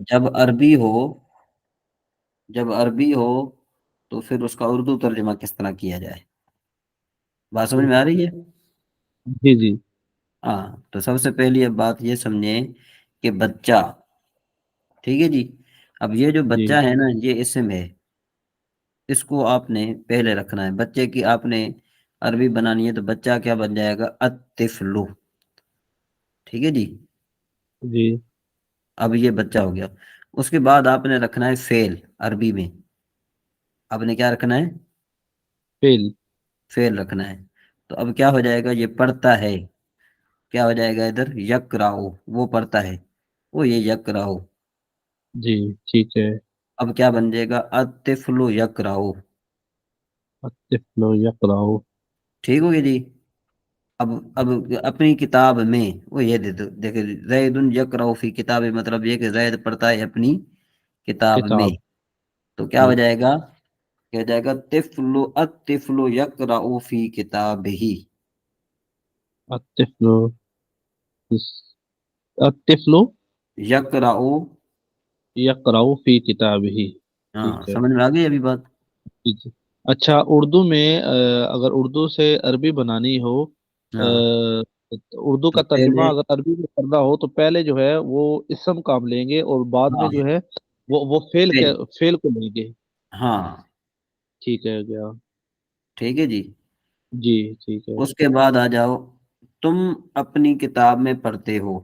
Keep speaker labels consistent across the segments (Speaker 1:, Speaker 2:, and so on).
Speaker 1: جب عربی ہو جب عربی ہو تو پھر اس کا اردو ترجمہ کس طرح کیا جائے؟ بات سمجھ میں آ رہی ہے؟
Speaker 2: جی جی
Speaker 1: ہاں، تو سب سے پہلی اب بات یہ سمجھیں کہ بچہ، ٹھیک ہے جی، اب یہ جو
Speaker 2: جی
Speaker 1: بچہ ہے نا یہ اسم ہے، اس کو آپ نے پہلے رکھنا ہے، بچے کی آپ نے عربی بنانی ہے تو بچہ کیا بن جائے گا؟ الطفلو، ٹھیک ہے جی،
Speaker 2: جی
Speaker 1: اب یہ بچہ ہو گیا۔ اس کے بعد آپ نے رکھنا ہے فعل عربی میں، آپ نے کیا رکھنا ہے؟
Speaker 2: فیل
Speaker 1: فعل رکھنا ہے، تو اب کیا ہو جائے گا؟ یہ پڑھتا ہے، کیا ہو جائے گا ادھر؟ یقرأ، وہ پڑھتا ہے، وہ یہ یقرأ،
Speaker 2: جی ٹھیک ہے
Speaker 1: اب کیا بن جائے گا؟ الطفل یقرأ،
Speaker 2: الطفل یقرأ
Speaker 1: ٹھیک ہو گیا جی۔ اب اپنی کتاب میں وہ یہ دے دو، دیکھیں زید یقرأ فی کتاب، مطلب یہ کہ زید پڑھتا ہے اپنی کتاب میں،
Speaker 2: کتاب
Speaker 1: تو کیا ہو
Speaker 2: جی
Speaker 1: جائے گا؟ کیا ہو جائے گا؟ الطفل یقرأ فی کتابہ،
Speaker 2: الطفل الطفل
Speaker 1: یقرأ،
Speaker 2: یقرأ فی کتابہ
Speaker 1: ہاں
Speaker 2: ٹھیک ہے
Speaker 1: سمجھ میں آ گئی ابھی بات؟
Speaker 2: جی جی۔ اچھا اردو میں اگر اردو سے عربی بنانی ہو
Speaker 1: ہاں
Speaker 2: اردو
Speaker 1: تو
Speaker 2: کا ترجمہ
Speaker 1: پہلے،
Speaker 2: اگر عربی میں کرنا ہو تو پہلے جو ہے وہ اسم کام لیں گے اور بعد میں
Speaker 1: ہاں
Speaker 2: جو ہے وہ
Speaker 1: پہلے،
Speaker 2: فعل کو لیں گے
Speaker 1: ہاں
Speaker 2: ٹھیک ہے گیا
Speaker 1: ٹھیک ہے جی۔
Speaker 2: جی ٹھیک ہے
Speaker 1: اس کے بعد آ جاؤ، تم اپنی کتاب میں پڑھتے ہو،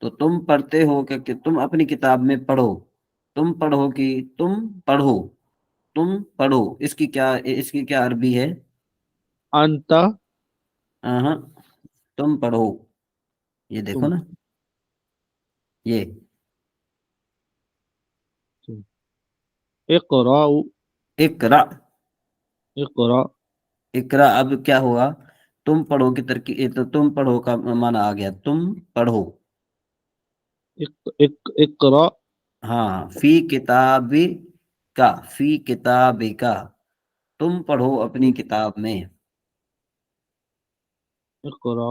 Speaker 1: تو تم پڑھتے ہو کہ تم اپنی کتاب میں پڑھو، تم پڑھو کہ تم پڑھو، تم پڑھو، اس کی کیا عربی ہے؟
Speaker 2: انت
Speaker 1: ہاں، تم پڑھو، یہ دیکھو
Speaker 2: تم
Speaker 1: نا، یہ
Speaker 2: اقرا
Speaker 1: اقرا،
Speaker 2: اقرا
Speaker 1: اقرا، اب کیا ہوا؟ تم پڑھو کی ترکیب، تو تم پڑھو کا معنی آ گیا، تم پڑھو،
Speaker 2: اقرا
Speaker 1: ہاں، فی کتاب کا، فی کتاب کا، تم پڑھو اپنی کتاب میں،
Speaker 2: اقرا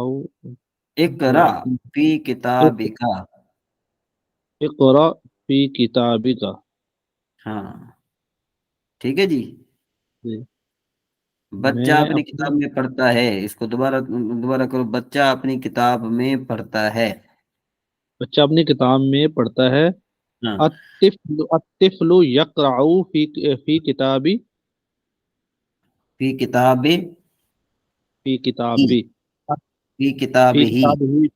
Speaker 1: اقرا فی کتاب کا،
Speaker 2: اقرا فی کتابک
Speaker 1: ہاں ٹھیک ہے جی۔
Speaker 2: جی
Speaker 1: بچہ
Speaker 2: میں
Speaker 1: اپنی
Speaker 2: اپنی
Speaker 1: کتاب میں پڑھتا ہے، اس کو دوبارہ دوبارہ کرو، بچہ اپنی کتاب میں پڑھتا ہے،
Speaker 2: بچہ اپنی کتاب میں پڑھتا ہے
Speaker 1: ہاں،
Speaker 2: الطفل یقرع فی کتابی
Speaker 1: فی کتاب
Speaker 2: فی
Speaker 1: ہی،
Speaker 2: کتابی
Speaker 1: فی کتاب
Speaker 2: فی
Speaker 1: ہی،
Speaker 2: کتابہ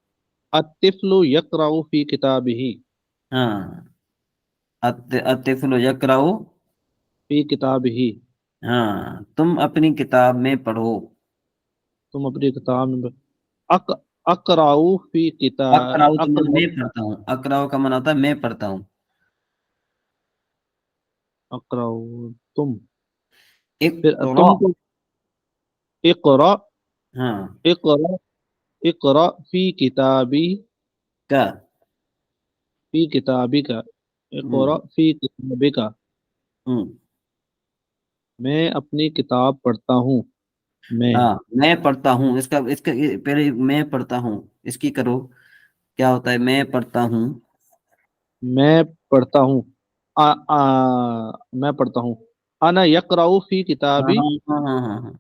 Speaker 2: الطفل یقرع فی کتابہ
Speaker 1: ہاں، الطفل یقرأ،
Speaker 2: فی کتابہ
Speaker 1: ہاں، تم اپنی کتاب میں پڑھو،
Speaker 2: تم اپنی کتاب میں اق اقرع فی
Speaker 1: اقرأ
Speaker 2: کتاب
Speaker 1: تو من میں پڑھتا ہوں، اقرأ کا من ہوتا ہے میں پڑھتا ہوں،
Speaker 2: اقرع تم پھر
Speaker 1: اقرأ،
Speaker 2: تم کو اقرع
Speaker 1: ہاں،
Speaker 2: اقرع اقرع فی کتابی
Speaker 1: کا،
Speaker 2: فی کتابی کا
Speaker 1: ہوں
Speaker 2: اقرع فی کتابی کا
Speaker 1: ہوں،
Speaker 2: میں اپنی کتاب پڑھتا ہوں میں
Speaker 1: ہاں میں پڑھتا ہوں، اس کا پہلے میں پڑھتا ہوں، اس کی کرو، کیا ہوتا ہے؟ میں پڑھتا ہوں،
Speaker 2: میں پڑھتا ہوں آ, آ, میں پڑھتا ہوں انا یقرأ فی
Speaker 1: ہاں
Speaker 2: کتابی
Speaker 1: ہاں ہاں ہاں ہاں ہاں،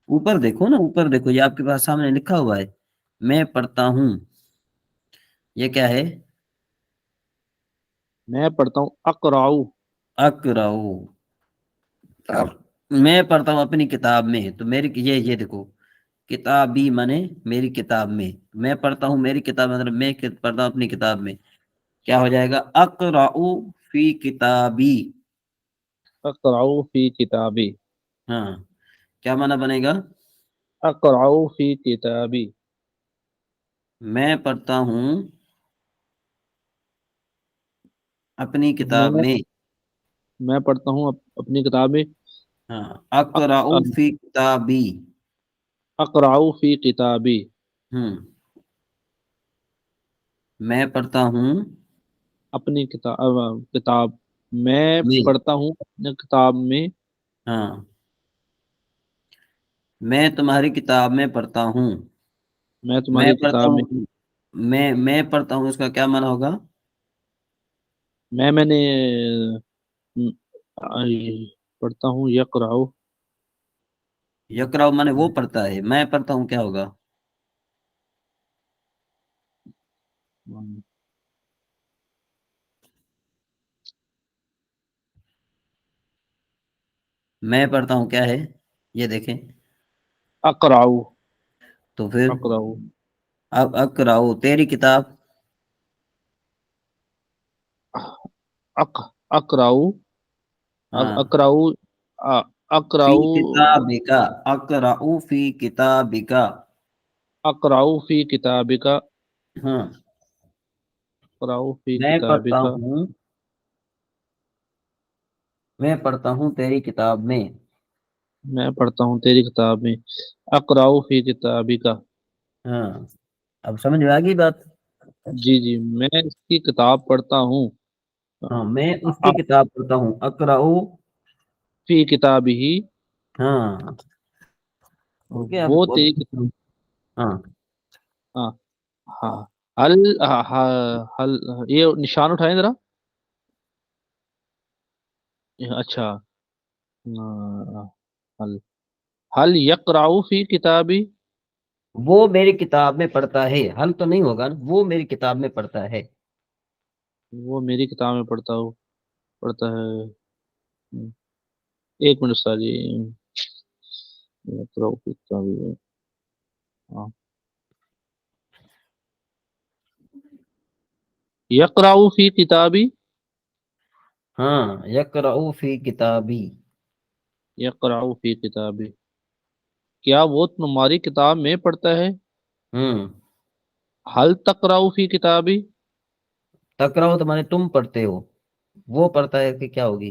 Speaker 1: اوپر دیکھو نا، اوپر دیکھو، یہ آپ کے پاس سامنے لکھا ہوا ہے، میں پڑھتا ہوں، یہ کیا ہے؟
Speaker 2: میں پڑھتا ہوں اقرأ
Speaker 1: اقرأ، میں پڑھتا ہوں اپنی کتاب میں، تو میری یہ دیکھو، کتابی مانے میری کتاب میں پڑھتا ہوں میری کتاب، مطلب میں پڑھتا ہوں اپنی کتاب میں، کیا ہو جائے گا؟ اقرأ فی کتابی،
Speaker 2: اقرأ فی کتابی
Speaker 1: ہاں، کیا معنی بنے گا؟
Speaker 2: اقرأ فی کتابی
Speaker 1: میں پڑھتا ہوں اپنی کتاب
Speaker 2: میں
Speaker 1: میں،
Speaker 2: میں پڑھتا ہوں اپنی کتاب میں
Speaker 1: ہاں، اقرأ فی کتابی،
Speaker 2: اقرأ فی کتابی
Speaker 1: ہوں، میں پڑھتا ہوں
Speaker 2: اپنی کتاب میں
Speaker 1: میں،
Speaker 2: پڑھتا ہوں اپنی کتاب میں
Speaker 1: ہاں، میں تمہاری کتاب میں پڑھتا ہوں،
Speaker 2: میں
Speaker 1: میں
Speaker 2: تمہاری
Speaker 1: پڑھتا
Speaker 2: کتاب میں
Speaker 1: ہوں، میں پڑھتا ہوں، اس کا کیا معنی ہوگا؟
Speaker 2: میں نے پڑھتا ہوں یقرأ.
Speaker 1: یقرأ مانے وہ پڑھتا ہے، میں پڑھتا ہوں کیا ہوگا؟ میں پڑھتا ہوں کیا ہے یہ دیکھیں،
Speaker 2: اقرأ.
Speaker 1: تو پھر
Speaker 2: اقرأ.
Speaker 1: اب اقرأ تیری کتاب،
Speaker 2: اقرأ. اب
Speaker 1: ہاں
Speaker 2: اقرأ.
Speaker 1: فی
Speaker 2: اقرأ.
Speaker 1: کتابک، اقرأ فی کتابک،
Speaker 2: اقرأ فی کتابک.
Speaker 1: ہاں
Speaker 2: اقرأ فی
Speaker 1: میں پڑھتا
Speaker 2: کتابک.
Speaker 1: ہوں، میں پڑھتا ہوں تیری کتاب میں،
Speaker 2: میں پڑھتا ہوں تیری کتاب میں. اقرأ فی کتابک.
Speaker 1: ہاں اب سمجھ میں آ گئی بات؟
Speaker 2: جی جی، میں اس کی کتاب پڑھتا ہوں.
Speaker 1: ہاں میں اس کی کتاب پڑھتا ہوں، اقرأ
Speaker 2: فی کتاب ہی.
Speaker 1: ہاں ہو گیا
Speaker 2: وہ
Speaker 1: بہت،
Speaker 2: تیری
Speaker 1: ہاں
Speaker 2: ہاں ہاں. حل حل یہ نشان اٹھائیں ذرا. اچھا. حل حل یقرأ فی کتابی.
Speaker 1: وہ میری کتاب میں پڑھتا ہے، حل تو نہیں ہوگا نا، وہ میری کتاب میں پڑھتا ہے،
Speaker 2: وہ میری کتاب میں پڑھتا ہے. ایک منٹ استاد جی. یقرأ فی کتابی. ہاں. یقرأ فی کتابی.
Speaker 1: ہاں یقرأ فی کتابی،
Speaker 2: یقرأ فی کتابی. کیا وہ تمہاری کتاب میں پڑھتا ہے؟
Speaker 1: ہوں
Speaker 2: حل تقرأ فی کتابی.
Speaker 1: تقرأ تو مانے تم پڑھتے ہو، وہ پڑھتا ہے کہ کیا ہوگی؟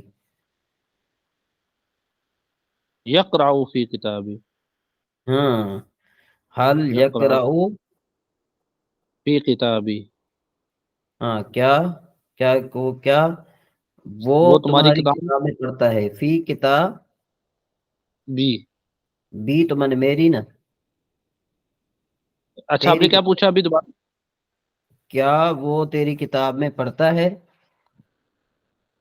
Speaker 2: یقرأ فی کتابی.
Speaker 1: ہاں حل
Speaker 2: یقرأ
Speaker 1: یقرأ،
Speaker 2: فی کتابی.
Speaker 1: ہاں کیا، کیا کو کیا وہ
Speaker 2: تمہاری
Speaker 1: تمہاری
Speaker 2: کتاب
Speaker 1: کتاب میں پڑھتا ہے، فی کتاب
Speaker 2: بھی.
Speaker 1: بھی تو مانے میری نا،
Speaker 2: اچھا، آپ
Speaker 1: تیری
Speaker 2: نے کیا پوچھا ابھی دوبارہ؟
Speaker 1: کیا وہ تیری کتاب میں پڑھتا ہے؟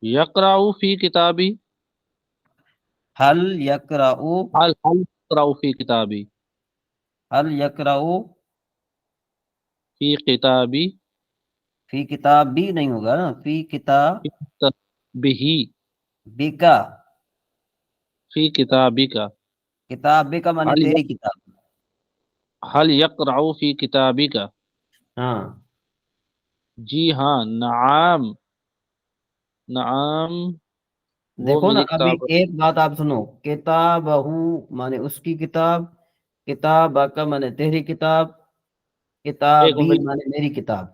Speaker 2: یقرأ فی کتابی.
Speaker 1: حل یقرأ،
Speaker 2: حل یقرأ فی کتابی.
Speaker 1: حل یقرأ
Speaker 2: فی کتابی.
Speaker 1: فی کتاب بھی نہیں ہوگا نا، فی کتاب
Speaker 2: بھی.
Speaker 1: بکا،
Speaker 2: فی کتابی کا.
Speaker 1: کتاب بکا مانے
Speaker 2: حل
Speaker 1: تیری کتاب،
Speaker 2: حل یقرأ فی کتابی کا.
Speaker 1: ہاں
Speaker 2: جی ہاں. نعم. نعم. وہ
Speaker 1: دیکھو نا
Speaker 2: میری
Speaker 1: ابھی
Speaker 2: کتاب.
Speaker 1: ایک بات آپ سنو، کتاب مانے اس کی کتاب، کتاب کا مانے تیری کتاب،
Speaker 2: ایک
Speaker 1: کتابی
Speaker 2: منٹ
Speaker 1: مانے میری کتاب،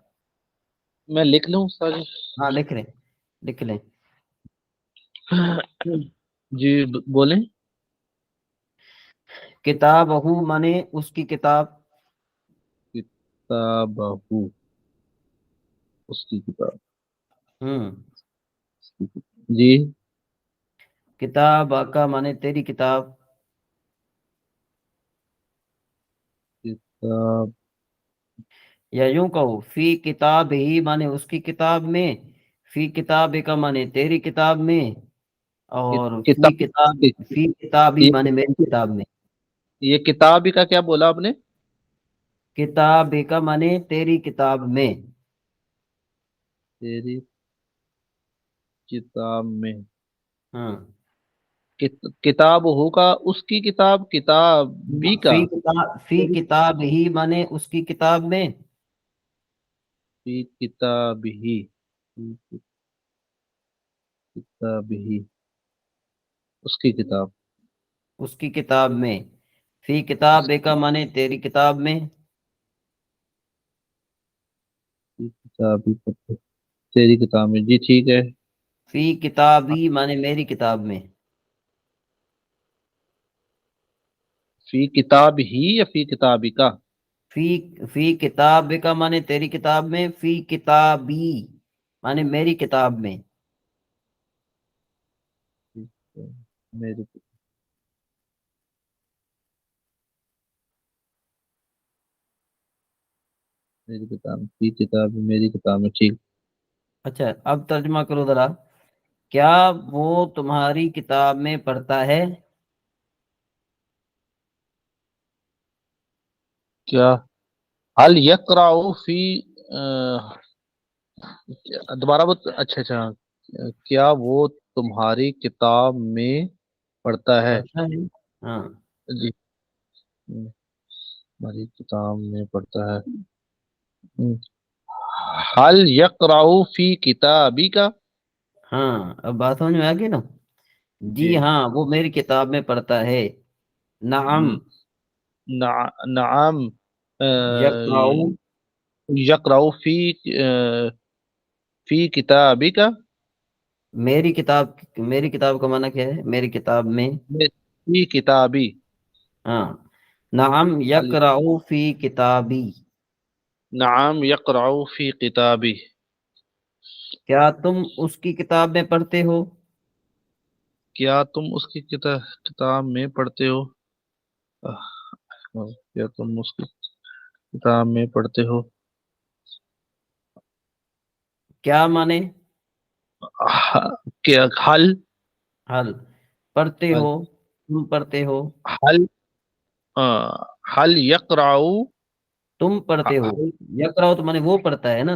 Speaker 2: میں لکھ لوں استاد جی.
Speaker 1: ہاں لکھ لیں، لکھ لیں.
Speaker 2: جی بولیں.
Speaker 1: کتاب مانے اس کی کتاب،
Speaker 2: کتابہ. اس کی کتاب.
Speaker 1: ہوں
Speaker 2: جی.
Speaker 1: کتاب کا مانے تیری کتاب،
Speaker 2: کتاب.
Speaker 1: یا یوں کہو فی کتاب ہی مانے اس کی کتاب میں، فی کتاب کا مانے تیری کتاب میں، اور
Speaker 2: کتاب.
Speaker 1: فی کتابی
Speaker 2: یہ
Speaker 1: مانے میری کتاب میں،
Speaker 2: یہ کتاب کا کیا بولا آپ نے؟
Speaker 1: کتاب کا مانے تیری کتاب میں،
Speaker 2: تیری کتاب میں.
Speaker 1: ہاں
Speaker 2: کتاب ہوگا اس کی کتاب، کتاب بھی کا.
Speaker 1: فی کتاب ہی مانے اس کی کتاب میں،
Speaker 2: فی کتاب ہی. کتاب ہی. اس کی کتاب.
Speaker 1: اس کی کتاب میں، فی کتاب کا مانے تیری کتاب میں،
Speaker 2: کتاب ہی. تیری کتاب میں. جی ٹھیک ہے.
Speaker 1: فی کتابی مانے میری کتاب میں،
Speaker 2: فی کتاب ہی یا فی کتابی کا؟
Speaker 1: فی فی کتاب کا مانے تیری کتاب میں، فی کتابی مانے میری کتاب میں،
Speaker 2: میری میری کتاب. فی کتاب میری کتاب میں. ٹھیک.
Speaker 1: اچھا اب ترجمہ کرو ذرا. کیا وہ تمہاری کتاب میں پڑھتا ہے؟
Speaker 2: کیا حل یقرأ فی دوبارہ اچھا اچھا، کیا وہ تمہاری کتاب میں پڑھتا ہے؟
Speaker 1: پڑھتا ہے. ہاں.
Speaker 2: جی، ہماری کتاب میں پڑھتا ہے. حل یقرأ فی کتابی کا.
Speaker 1: ہاں اب بات سمجھ میں آ گئی نا. جی
Speaker 2: جی.
Speaker 1: ہاں وہ میری کتاب میں پڑھتا ہے. نعم.
Speaker 2: نعم.
Speaker 1: یقرأ.
Speaker 2: یقرأ فی کتابی کا.
Speaker 1: میری کتاب کا معنی کیا ہے؟ میری کتاب میں.
Speaker 2: فی کتابی.
Speaker 1: ہاں. نعم یقرأ فی کتابی.
Speaker 2: نعم یقرأ فی کتابی.
Speaker 1: کیا تم اس کی کتاب میں پڑھتے ہو؟
Speaker 2: کیا تم اس کی کتاب میں پڑھتے ہو؟ کیا تم اس کی کتاب میں پڑھتے ہو؟
Speaker 1: کیا مانے؟
Speaker 2: کیا حل.
Speaker 1: حل. پڑھتے
Speaker 2: حل
Speaker 1: ہو. تم پڑھتے ہو.
Speaker 2: حل حل یقرأ.
Speaker 1: تم پڑھتے ہو. یقرأ تو مانے وہ پڑھتا ہے نا.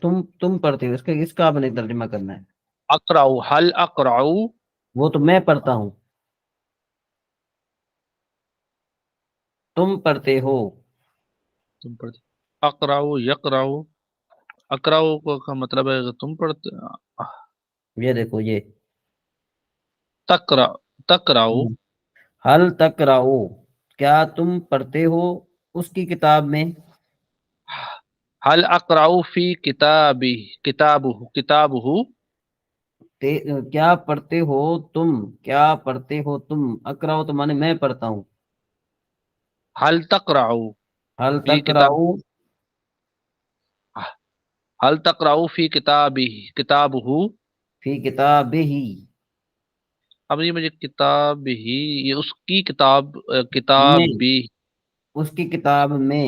Speaker 1: تم پڑھتے ہو. اس کا آپ نے ترجمہ کرنا ہے.
Speaker 2: اقرأ حل اقرأ.
Speaker 1: وہ تو میں پڑھتا ہوں. تم پڑھتے ہو.
Speaker 2: تم پڑھتے. اقرأ یقرأ. اقرأ کا مطلب ہے کہ تم پڑھتے.
Speaker 1: یہ دیکھو یہ.
Speaker 2: تقرأ. تقرأ.
Speaker 1: حل تقرأ. کیا تم پڑھتے ہو اس کی کتاب میں؟
Speaker 2: حل اقرأ فی کتابی کتابہ.
Speaker 1: کیا پڑھتے ہو تم؟ کیا پڑھتے ہو تم؟ اقرأ تو مانے میں پڑھتا ہوں.
Speaker 2: حل تقرأ
Speaker 1: حل
Speaker 2: فی
Speaker 1: تقرأ
Speaker 2: کتاب. حل تقرأ فی کتابہ.
Speaker 1: فی کتابہ.
Speaker 2: اب یہ مجھے کتاب ہی، یہ اس کی کتاب کتاب
Speaker 1: میں.
Speaker 2: بھی.
Speaker 1: اس کی کتاب میں.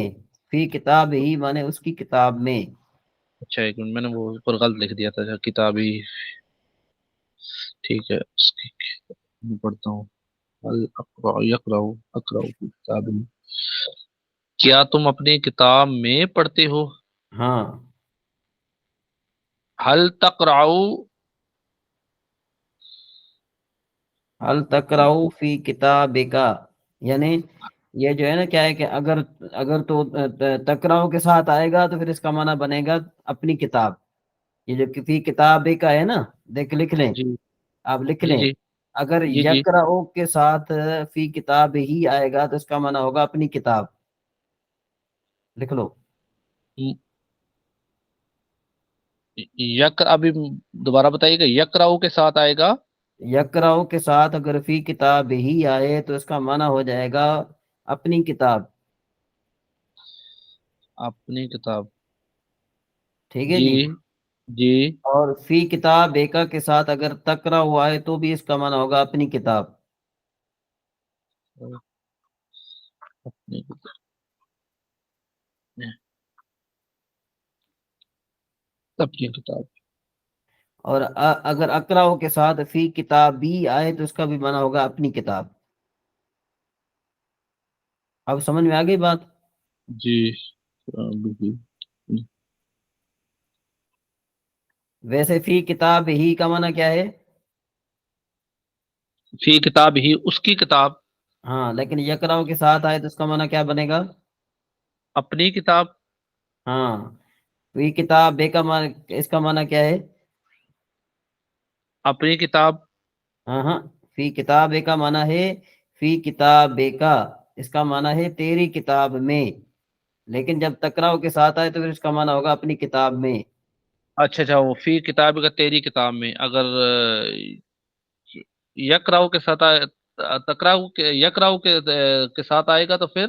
Speaker 1: فی کتاب ہی مانے اس کی کتاب میں.
Speaker 2: اچھا ایک منٹ، میں نے وہ اوپر غلط لکھ دیا تھا کتاب ہی. ٹھیک ہے اس کی میں پڑھتا ہوں. حل اقرأ یقرأ. اقرأ فی کتاب. کیا تم اپنی کتاب میں پڑھتے ہو؟
Speaker 1: ہاں.
Speaker 2: حل تقرأ.
Speaker 1: حل تقرأ فی کتابک. یعنی یہ جو ہے نا کیا ہے کہ اگر تو تقرأ کے ساتھ آئے گا تو پھر اس کا معنی بنے گا اپنی کتاب. یہ جو فی کتابک ہے نا، دیکھ لکھ لیں.
Speaker 2: جی
Speaker 1: آپ لکھ
Speaker 2: جی
Speaker 1: لیں.
Speaker 2: جی
Speaker 1: اگر
Speaker 2: جی جی.
Speaker 1: یقرأ کے ساتھ فی کتاب ہی آئے گا تو اس کا معنی ہوگا اپنی کتاب. لکھ لو.
Speaker 2: ابھی دوبارہ بتائیے گا. یقرأ کے ساتھ آئے گا.
Speaker 1: یقرأ کے ساتھ اگر فی کتاب ہی آئے تو اس کا معنی ہو جائے گا اپنی کتاب.
Speaker 2: اپنی کتاب.
Speaker 1: ٹھیک ہے
Speaker 2: جی
Speaker 1: جی.
Speaker 2: جی.
Speaker 1: اور فی کتاب بیکا کے ساتھ اگر تقرأ ہوا ہے تو بھی اس کا معنی ہوگا اپنی کتاب.
Speaker 2: اپنی کتاب. اپنی کتاب.
Speaker 1: اور اگر اقرأ کے ساتھ فی کتاب بھی آئے تو اس کا بھی معنی ہوگا اپنی کتاب. اب سمجھ میں آ گئی بات؟
Speaker 2: جی.
Speaker 1: ویسے فی کتاب ہی کا معنی کیا ہے؟
Speaker 2: فی کتاب ہی اس کی کتاب.
Speaker 1: ہاں لیکن یقرأ کے ساتھ آئے تو اس کا معنی کیا بنے گا؟
Speaker 2: اپنی کتاب.
Speaker 1: ہاں. فی کتاب بے کا معنی، اس کا معنی کیا ہے؟
Speaker 2: اپنی کتاب.
Speaker 1: ہاں ہاں. فی کتاب کا معنی ہے فی کتاب کا، اس کا معنی ہے تیری کتاب میں. لیکن جب تقرأ کے ساتھ آئے تو پھر اس کا معنی ہوگا اپنی کتاب میں.
Speaker 2: اچھا اچھا، وہ فی کتاب کا تیری کتاب میں. اگر یقرأ کے ساتھ یقرأ کے ساتھ آئے گا تو پھر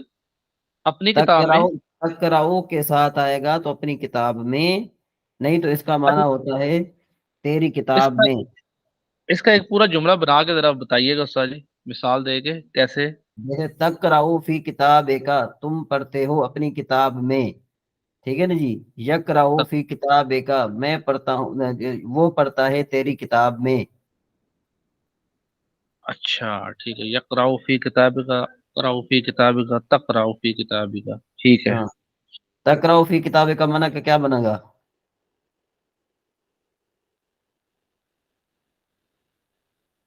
Speaker 2: اپنی کتاب
Speaker 1: تقرأ
Speaker 2: میں.
Speaker 1: تقرأ کے ساتھ آئے گا تو اپنی کتاب میں، نہیں تو اس کا معنی
Speaker 2: اچھا،
Speaker 1: ہوتا ہے تیری
Speaker 2: اس
Speaker 1: کتاب
Speaker 2: کا
Speaker 1: میں.
Speaker 2: اس کا ایک پورا جملہ بنا کے ذرا بتائیے گا استاد جی، مثال دے کے کیسے.
Speaker 1: جیسے تقرأ فی کتاب کا، تم پڑھتے ہو اپنی کتاب میں. ٹھیک ہے نا جی، یقرأ فی کتاب کا، میں پڑھتا ہوں، وہ پڑھتا ہے تیری کتاب میں.
Speaker 2: اچھا ٹھیک ہے، یقرأ فی کتاب کا، اقرأ فی کتاب کا، تقرأ فی کتاب کا، ٹھیک ہے.
Speaker 1: ہاں، تقرأ فی کتاب کا منع کا کیا بنے گا؟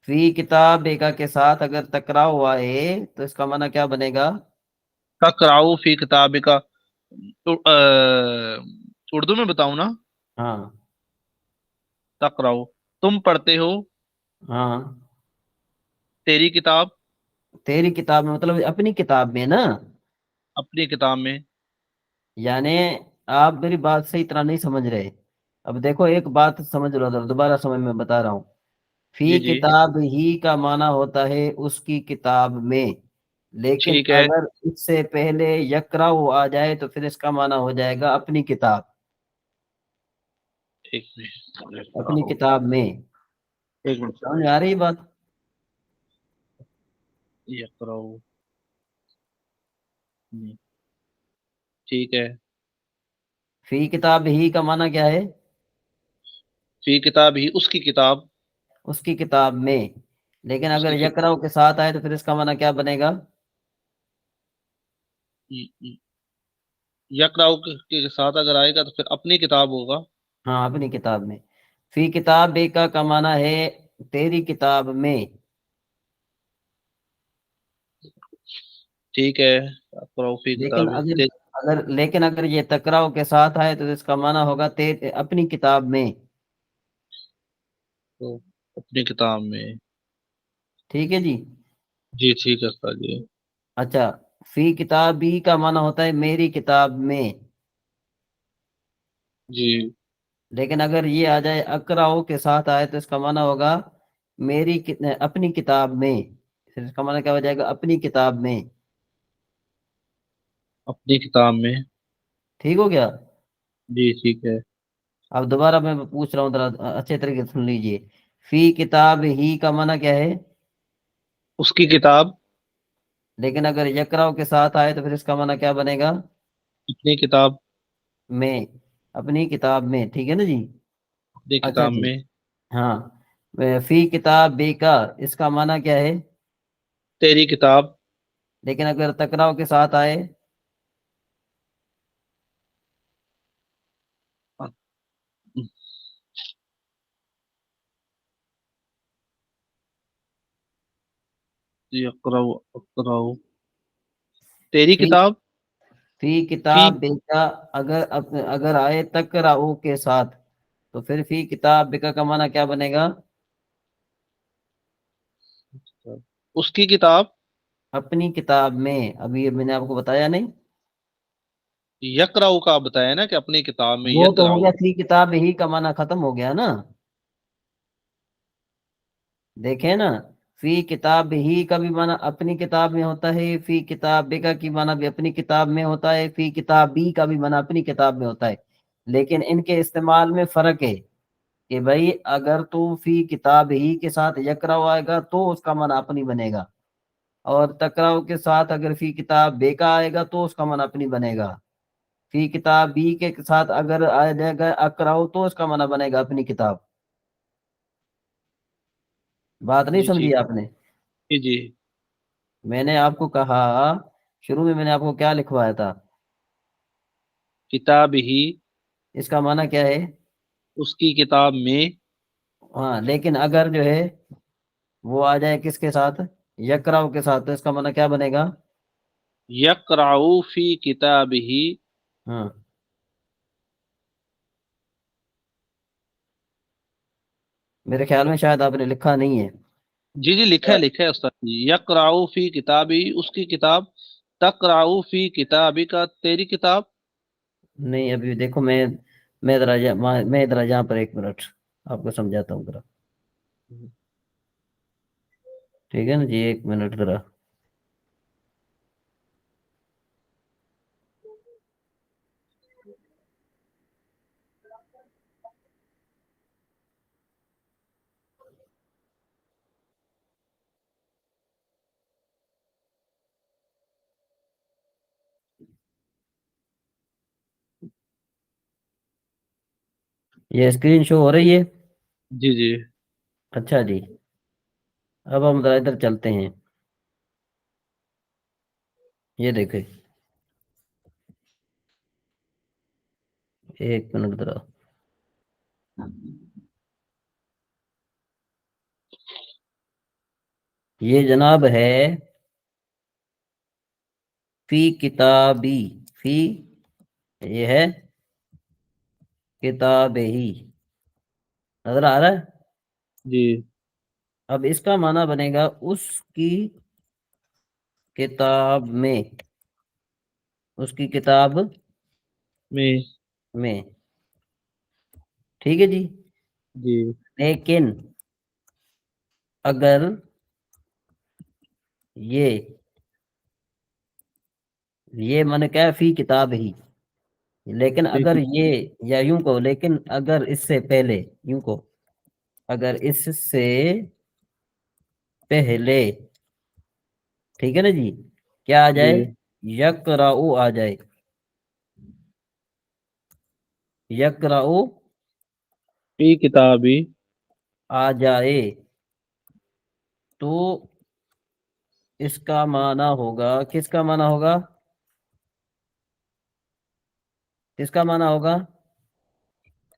Speaker 1: فی کتاب کا کے ساتھ اگر تقرأ ہوا ہے تو اس کا منع کیا بنے گا؟
Speaker 2: تقرأ فی کتاب کا، اردو میں بتاؤں نا؟
Speaker 1: ہاں
Speaker 2: تقرأ، تم پڑھتے ہو،
Speaker 1: ہاں،
Speaker 2: تیری کتاب،
Speaker 1: تیری کتاب میں مطلب اپنی کتاب میں نا.
Speaker 2: اپنی کتاب میں.
Speaker 1: یعنی آپ میری بات صحیح طرح نہیں سمجھ رہے. اب دیکھو ایک بات سمجھ لو، دوبارہ سمجھ میں بتا رہا ہوں.
Speaker 2: جی
Speaker 1: فی
Speaker 2: جی
Speaker 1: کتاب ہی کا معنی ہوتا ہے اس کی کتاب میں، لیکن
Speaker 2: ٹھیک ہے.
Speaker 1: اگر اس سے پہلے یقرأ آ جائے تو پھر اس کا معنی ہو جائے گا اپنی کتاب.
Speaker 2: ایک منٹ
Speaker 1: اپنی کتاب میں.
Speaker 2: ایک منٹ.
Speaker 1: سمجھ آ رہی بات؟
Speaker 2: یقرأ، ٹھیک ہے.
Speaker 1: فی کتاب ہی کا معنی کیا ہے؟
Speaker 2: فی کتاب ہی، اس کی کتاب.
Speaker 1: اس کی کتاب میں. لیکن
Speaker 2: اس
Speaker 1: اگر
Speaker 2: کی کتاب.
Speaker 1: یقرأ کے ساتھ آئے تو پھر اس کا معنی کیا بنے گا؟
Speaker 2: یقرأ کے ساتھ اگر آئے گا تو پھر اپنی کتاب ہوگا.
Speaker 1: ہاں اپنی کتاب میں. فی کتاب کا معنی ہے تیری کتاب میں.
Speaker 2: ٹھیک ہے. یقرأ فی
Speaker 1: لیکن
Speaker 2: کتاب ہی،
Speaker 1: اگر یہ تقرأ کے ساتھ آئے تو اس کا معنی ہوگا اپنی کتاب میں.
Speaker 2: تو اپنی کتاب میں.
Speaker 1: ٹھیک ہے جی.
Speaker 2: جی ٹھیک ہے استاد جی.
Speaker 1: اچھا، فی کتاب ہی کا معنی ہوتا ہے میری کتاب میں.
Speaker 2: جی.
Speaker 1: لیکن اگر یہ آ جائے اقرأ کے ساتھ آئے تو اس کا معنی ہوگا اپنی کتاب میں. پھر اس کا معنی کیا ہو جائے گا؟ اپنی کتاب میں.
Speaker 2: اپنی کتاب میں.
Speaker 1: ٹھیک ہو گیا.
Speaker 2: جی ٹھیک ہے.
Speaker 1: اب دوبارہ میں پوچھ رہا ہوں، ذرا اچھے طریقے سے سن لیجئے. فی کتاب ہی کا معنی کیا ہے؟
Speaker 2: اس کی کتاب.
Speaker 1: لیکن اگر یقرأ کے ساتھ آئے تو پھر اس کا معنی کیا بنے گا؟
Speaker 2: اپنی کتاب.
Speaker 1: میں. اپنی کتاب میں. ٹھیک ہے نا جی.
Speaker 2: اپنی
Speaker 1: اچھا
Speaker 2: کتاب
Speaker 1: جی.
Speaker 2: میں.
Speaker 1: ہاں، فی کتاب کا اس کا معنی کیا ہے؟
Speaker 2: تیری کتاب.
Speaker 1: لیکن اگر تقرأ کے ساتھ آئے؟
Speaker 2: یقرأ، اقرأ، تیری
Speaker 1: فی
Speaker 2: کتاب.
Speaker 1: فی
Speaker 2: فی.
Speaker 1: کتاب کا اگر آئے تقرأ کے ساتھ تو پھر فی کتاب کا معنی کیا بنے گا؟
Speaker 2: اس کی کتاب.
Speaker 1: اپنی کتاب میں. ابھی میں نے آپ کو بتایا نہیں؟
Speaker 2: یقرأ کا بتایا نا کہ اپنی کتاب میں
Speaker 1: وہ تو
Speaker 2: یقرأ.
Speaker 1: ہو گیا، فی کتاب ہی کا معنی ختم ہو گیا نا. دیکھیں نا، فی کتاب ہی کا بھی معنی اپنی کتاب میں ہوتا ہے، فی کتاب کا کی معنی بھی اپنی کتاب میں ہوتا ہے، فی کتابی کا بھی معنی اپنی کتاب میں ہوتا ہے. لیکن ان کے استعمال میں فرق ہے کہ بھائی اگر تو فی کتاب ہی کے ساتھ یقرأ آئے گا تو اس کا معنی اپنی بنے گا، اور تقرأ کے ساتھ اگر فی کتاب بے کا آئے گا تو اس کا معنی اپنی بنے گا. فی کتاب بی کے ساتھ اگر آ جائے گا اقرأ تو اس کا معنی بنے گا اپنی کتاب. بات نہیں
Speaker 2: جی
Speaker 1: سمجھی
Speaker 2: ٹھیک.
Speaker 1: آپ نے؟
Speaker 2: جی جی.
Speaker 1: میں نے آپ کو کہا، شروع میں نے آپ کو کیا لکھوایا تھا؟
Speaker 2: کتاب ہی،
Speaker 1: اس کا معنی کیا ہے؟
Speaker 2: اس کی کتاب میں.
Speaker 1: ہاں، لیکن اگر جو ہے وہ آ جائے کس کے ساتھ؟ یقرأ کے ساتھ، تو اس کا معنی کیا بنے گا؟
Speaker 2: یقرأ فی کتاب ہی.
Speaker 1: ہاں، میرے خیال میں شاید آپ نے لکھا نہیں ہے.
Speaker 2: جی جی لکھا ہے استاد جی. یقرأ فی کتاب ہی، اس کی کتاب. تقرأ فی کتاب کا، تیری کتاب.
Speaker 1: نہیں، ابھی دیکھو میں ادھر یہاں پر ایک منٹ آپ کو سمجھاتا ہوں ذرا. ٹھیک ہے نا جی، ایک منٹ ذرا. یہ اسکرین شو ہو رہی ہے؟
Speaker 2: جی جی
Speaker 1: اچھا جی، اب ہم ذرا ادھر چلتے ہیں، یہ دیکھیں، ایک منٹ ذرا، یہ جناب ہے فی کتابی، فی، یہ ہے کتاب ہی، نظر آ رہا ہے؟
Speaker 2: جی
Speaker 1: اب اس کا معنی بنے گا اس کی کتاب میں، اس کی کتاب
Speaker 2: میں
Speaker 1: میں، ٹھیک ہے جی۔
Speaker 2: جی
Speaker 1: لیکن اگر یہ من کیا فی کتاب ہی، لیکن اگر یہ، یا یوں کو، لیکن اگر اس سے پہلے، یوں کو، اگر اس سے پہلے، ٹھیک ہے نا جی، کیا آ جائے؟
Speaker 2: جی
Speaker 1: یقرأ آ جائے، یقرأ
Speaker 2: فی کتابی
Speaker 1: آ جائے، تو اس کا معنی ہوگا، کس کا معنی ہوگا؟ کس کا معنی ہوگا؟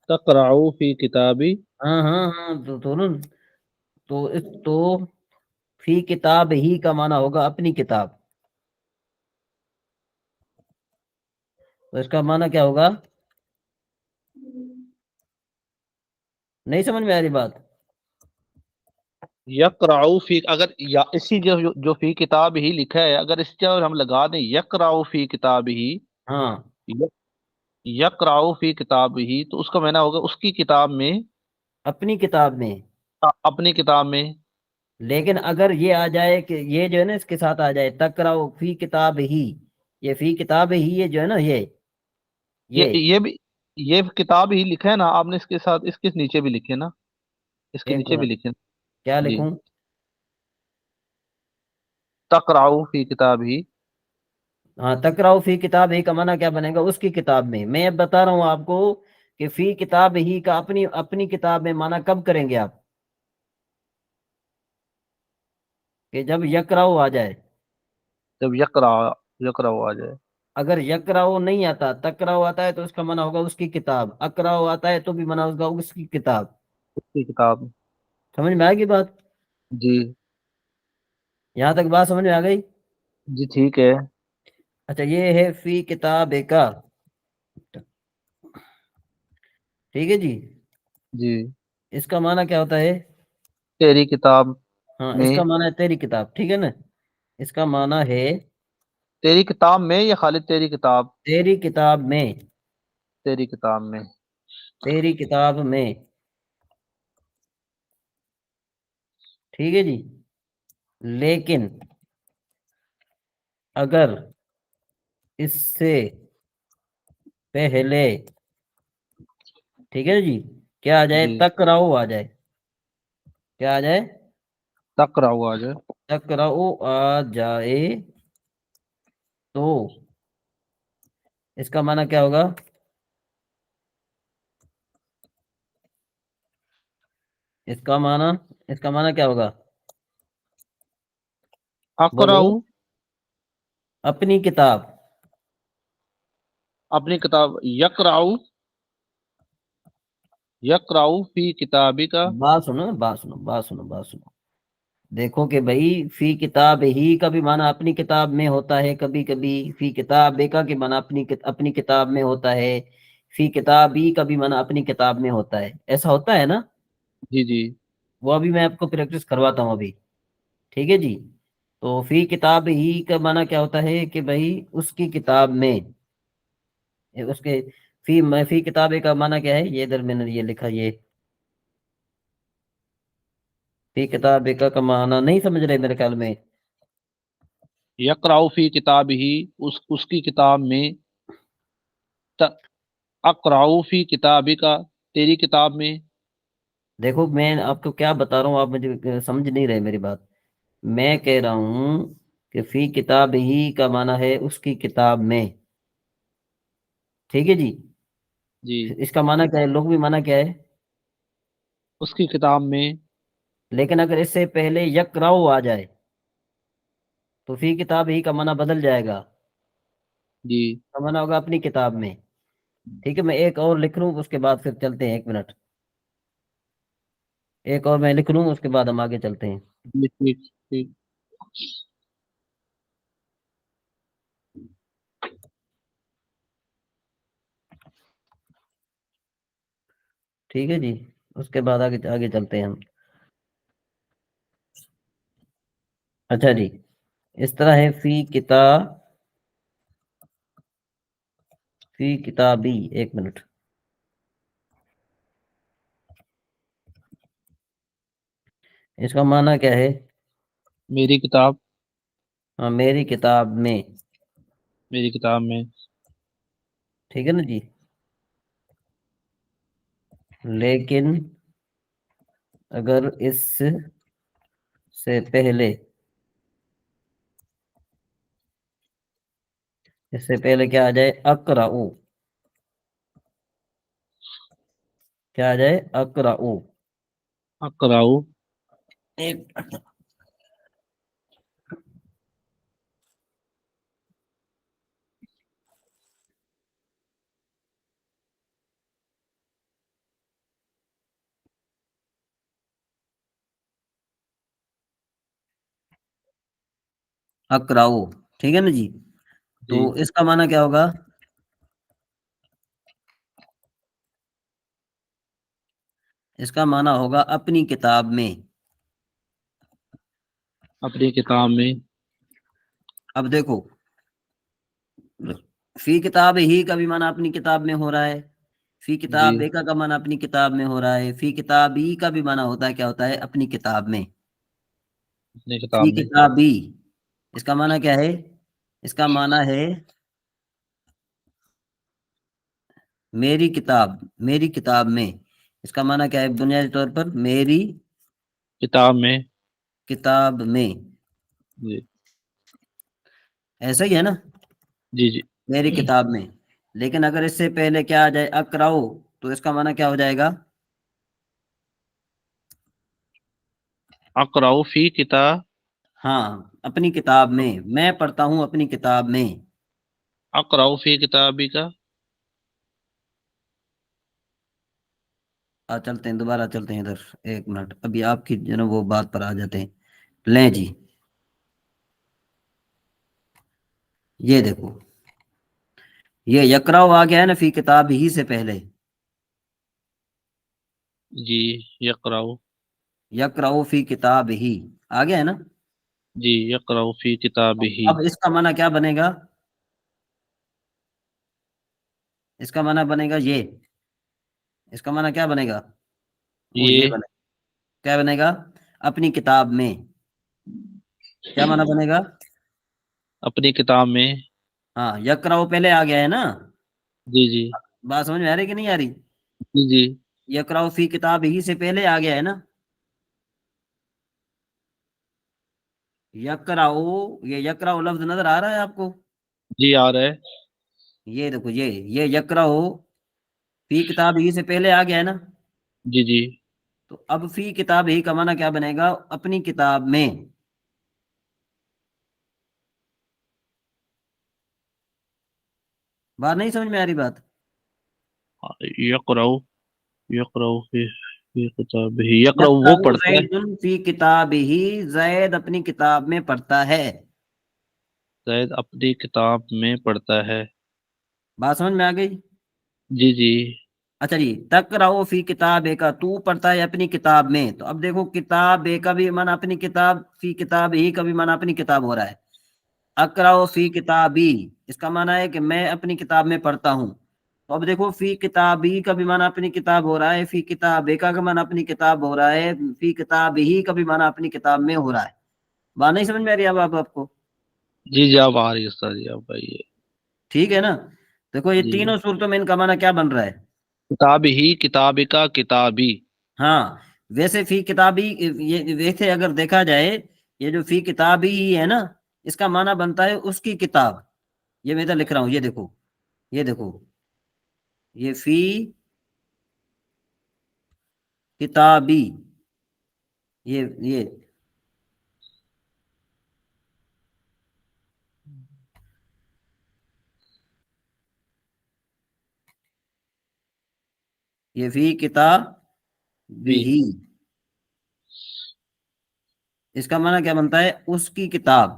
Speaker 2: تقرأ فی کتابی،
Speaker 1: ہاں ہاں ہاں، تو فی کتاب ہی کا معنی ہوگا اپنی کتاب، تو اس کا معنی کیا ہوگا؟ نہیں سمجھ میں آ رہی بات؟
Speaker 2: یقرأ فی، اگر اسی جو فی کتاب ہی لکھا ہے، اگر اس جگہ ہم لگا دیں یقرأ فی کتاب ہی،
Speaker 1: ہاں،
Speaker 2: یقرأ فی کتاب ہی، تو اس کا معنی ہوگا اس کی کتاب میں،
Speaker 1: اپنی کتاب میں۔
Speaker 2: اپنی کتاب میں۔
Speaker 1: لیکن اگر یہ آ جائے کہ یہ جو ہے نا اس کے ساتھ آ جائے تقرأ فی کتاب ہی، یہ فی کتاب ہی، یہ جو ہے نا یہ
Speaker 2: یہ بھی، یہ کتاب ہی لکھا ہے نا آپ نے، اس کے ساتھ اس کے نیچے بھی لکھے نا، اس کے
Speaker 1: ایک
Speaker 2: نیچے بھی
Speaker 1: منٹ،
Speaker 2: لکھے
Speaker 1: کیا
Speaker 2: نا جی،
Speaker 1: لکھوں؟
Speaker 2: تقرأ فی کتاب ہی۔
Speaker 1: ہاں، تقرأ فی کتاب ہی کا معنی کیا بنے گا؟ اس کی کتاب میں اب بتا رہا ہوں آپ کو کہ فی کتاب ہی کا اپنی کتاب میں معنی کب کریں گے آپ؟ کہ جب یقرأ آ جائے۔
Speaker 2: جب یقرأ آ جائے،
Speaker 1: اگر یقرأ نہیں آتا، تقرأ آتا ہے، تو اس کا معنی ہوگا اس کی کتاب، اقرأ آتا ہے تو بھی معنی ہوگا اس کی کتاب۔
Speaker 2: اس کی کتاب۔
Speaker 1: سمجھ میں آئے گی بات؟
Speaker 2: جی
Speaker 1: یہاں تک بات سمجھ میں آ گئی؟
Speaker 2: جی ٹھیک ہے۔
Speaker 1: اچھا، یہ ہے فی کتاب کا، ٹھیک ہے جی۔
Speaker 2: جی
Speaker 1: اس کا معنی کیا ہوتا ہے؟
Speaker 2: تیری کتاب
Speaker 1: ہاں، اس
Speaker 2: میں،
Speaker 1: کا معنی ہے تیری کتاب، ٹھیک ہے نا؟ اس کا معنی ہے
Speaker 2: تیری کتاب میں یا خالی تیری کتاب؟
Speaker 1: تیری کتاب میں،
Speaker 2: تیری کتاب میں۔
Speaker 1: تیری کتاب میں، ٹھیک ہے جی۔ لیکن اگر اس سے پہلے، ٹھیک ہے جی، کیا آ جائے؟
Speaker 2: جی
Speaker 1: تقرأ آ جائے، کیا آ جائے؟
Speaker 2: تقرأ آ جائے،
Speaker 1: تقرأ آ جائے، تو اس کا معنی کیا ہوگا؟ اس کا معنی کیا ہوگا؟
Speaker 2: اقرأ،
Speaker 1: بولو، اپنی کتاب،
Speaker 2: اپنی کتاب، یقرأ، یقرأ فی کتابی کا۔
Speaker 1: بات سنو بات سنو بات سنو بات سنو، دیکھو کہ بھائی فی کتاب ہی کا بھی معنی اپنی کتاب میں ہوتا ہے، کبھی کبھی فی کتاب کا کے معنی اپنی کتاب میں ہوتا ہے، فی کتاب ہی کا بھی معنی اپنی کتاب میں ہوتا ہے، ایسا ہوتا ہے نا؟
Speaker 2: جی جی
Speaker 1: وہ ابھی میں آپ کو پریکٹس کرواتا ہوں ابھی، ٹھیک ہے جی۔ تو فی کتاب ہی کا معنی کیا ہوتا ہے کہ بھائی اس کی کتاب میں، اس کے فی کتاب کا معنی کیا ہے؟ یہ ادھر میں نے یہ لکھا، یہ فی کتاب کا معنی نہیں سمجھ رہے میرے خیال میں؟
Speaker 2: یقرأ فی کتاب ہی، اس کی کتاب میں، اقرأ فی کتابی کا، تیری کتاب میں۔
Speaker 1: دیکھو میں آپ کو کیا بتا رہا ہوں، آپ مجھے سمجھ نہیں رہے میری بات۔ میں کہہ رہا ہوں کہ فی کتاب ہی کا معنی ہے اس کی کتاب میں، ٹھیک ہے جی۔
Speaker 2: جی
Speaker 1: اس کا معنی کیا ہے؟ لغوی معنی کیا ہے؟
Speaker 2: اس کی کتاب میں.
Speaker 1: لیکن اگر اس سے پہلے یقرأ آ جائے تو فی کتاب ہی کا معنی بدل جائے گا،
Speaker 2: جی
Speaker 1: کا معنی ہوگا اپنی کتاب میں. ٹھیک ہے، میں ایک اور لکھ لوں اس کے بعد پھر چلتے ہیں. 1 منٹ، ایک اور میں لکھ لوں اس کے بعد ہم آگے چلتے ہیں.
Speaker 2: جی ٹھیک ٹھیک.
Speaker 1: ٹھیک ہے جی، اس کے بعد آگے آگے چلتے ہیں ہم. اچھا جی، اس طرح ہے فی کتابی. 1 منٹ. اس کا معنی کیا ہے؟
Speaker 2: میری کتاب.
Speaker 1: ہاں، میری کتاب میں.
Speaker 2: میری کتاب میں.
Speaker 1: ٹھیک ہے نا جی. لیکن اگر اس سے پہلے کیا آ جائے؟ اقرأ. کیا آ جائے؟ اقرأ.
Speaker 2: اقراؤ.
Speaker 1: ایک اقرأ. ٹھیک ہے نا جی. تو
Speaker 2: جی
Speaker 1: اس کا معنی کیا ہوگا؟ اس کا معنی ہوگا اپنی کتاب میں.
Speaker 2: اپنی کتاب میں.
Speaker 1: اب دیکھو، فی کتاب ہی کا بھی معنی اپنی کتاب میں ہو رہا ہے، فی
Speaker 2: جی
Speaker 1: کتاب کا معنی اپنی کتاب میں ہو رہا ہے، فی کتاب ہی کا بھی معنی ہوتا ہے کیا ہوتا ہے؟ اپنی کتاب میں.
Speaker 2: اپنی
Speaker 1: فی
Speaker 2: کتاب میں.
Speaker 1: کتابی، اس کا معنی کیا ہے؟ اس کا معنی ہے میری کتاب. میری کتاب میں. اس کا معنی کیا ہے بنیادی طور پر؟ میری
Speaker 2: کتاب میں.
Speaker 1: کتاب میں.
Speaker 2: جی
Speaker 1: ایسا ہی ہے نا،
Speaker 2: جی. جی
Speaker 1: میری کتاب میں. لیکن اگر اس سے پہلے کیا آ جائے؟ اقرأ، تو اس کا معنی کیا ہو جائے گا؟
Speaker 2: اقراؤ فی کتاب.
Speaker 1: ہاں، اپنی کتاب میں پڑھتا ہوں اپنی کتاب میں.
Speaker 2: اقراؤ فی کتابی کا.
Speaker 1: چلتے ہیں، دوبارہ چلتے ہیں ادھر. 1 منٹ، ابھی آپ کی جو نا وہ بات پر آ جاتے ہیں. لیں جی، یہ دیکھو، یہ یقرأ آ گیا ہے نا فی کتاب ہی سے پہلے.
Speaker 2: جی یقراؤ.
Speaker 1: یقرأ فی کتاب ہی آ گیا ہے نا.
Speaker 2: جی یقراؤ فی کتاب ہی.
Speaker 1: اب اس کا معنی کیا بنے گا؟ اس کا معنی بنے گا یہ. اس کا معنی کیا بنے گا؟ وہ یہ
Speaker 2: یہ
Speaker 1: بنے کیا بنے گا؟ اپنی کتاب میں. کیا معنی بنے گا؟
Speaker 2: اپنی کتاب میں.
Speaker 1: ہاں، یقرأ پہلے آ گیا ہے نا.
Speaker 2: جی جی.
Speaker 1: بات سمجھ میں آ رہی کہ نہیں آ رہی؟
Speaker 2: جی جی.
Speaker 1: یقرأ فی کتاب ہی سے پہلے آ گیا ہے نا. یقرأ، یہ یقرأ لفظ نظر آ رہا ہے آپ کو؟
Speaker 2: جی آ رہا ہے.
Speaker 1: یہ دیکھو، یہ یقرأ فی کتاب ہی سے پہلے آ گیا ہے نا.
Speaker 2: جی جی.
Speaker 1: تو اب فی کتاب ہی کا معنی کیا بنے گا؟ اپنی کتاب میں. بات نہیں سمجھ میں آ رہی بات؟
Speaker 2: یقراؤ. یقراؤ فی کتاب ہی. یقراؤ وہ
Speaker 1: یقرأ
Speaker 2: پڑھتا ہے.
Speaker 1: زید فی کتاب ہی، زید اپنی کتاب میں پڑھتا ہے.
Speaker 2: زید اپنی کتاب میں پڑھتا ہے.
Speaker 1: بات سمجھ میں آ گئی؟
Speaker 2: جی جی.
Speaker 1: اچھا جی، تقرأ فی کتاب کا، تو پڑھتا ہے اپنی کتاب میں. تو اب دیکھو، کتاب کا بھی معنی اپنی کتاب، فی کتاب ہی کا بھی معنی اپنی کتاب ہو رہا ہے. اقرأ فی کتابی، اس کا معنی ہے کہ میں اپنی کتاب میں پڑھتا ہوں. تو اب دیکھو، فی کتابی کا بھی معنی اپنی کتاب ہو رہا ہے، فی کتاب کا معنی اپنی کتاب ہو رہا ہے، فی کتاب ہی کا بھی معنی اپنی کتاب میں ہو رہا ہے. بات نہیں سمجھ میں آ رہی اب آپ کو؟
Speaker 2: جی جی اب آ رہی ہے استاد جی. اب آئیے.
Speaker 1: ٹھیک ہے نا. دیکھو، یہ
Speaker 2: جی.
Speaker 1: تینوں صورتوں میں ان کا معنی کیا بن رہا ہے؟
Speaker 2: کتاب ہی، کتاب کا، کتابی.
Speaker 1: ہاں، ویسے فی کتابی، یہ ویسے اگر دیکھا جائے، یہ جو فی کتابی ہی ہے نا، اس کا معنی بنتا ہے اس کی کتاب. یہ میں ادھر لکھ رہا ہوں، یہ دیکھو، یہ دیکھو، یہ فی کتابی، یہ یہ فی کتاب بھی،
Speaker 2: فی
Speaker 1: اس کا معنی کیا بنتا ہے؟ اس کی کتاب،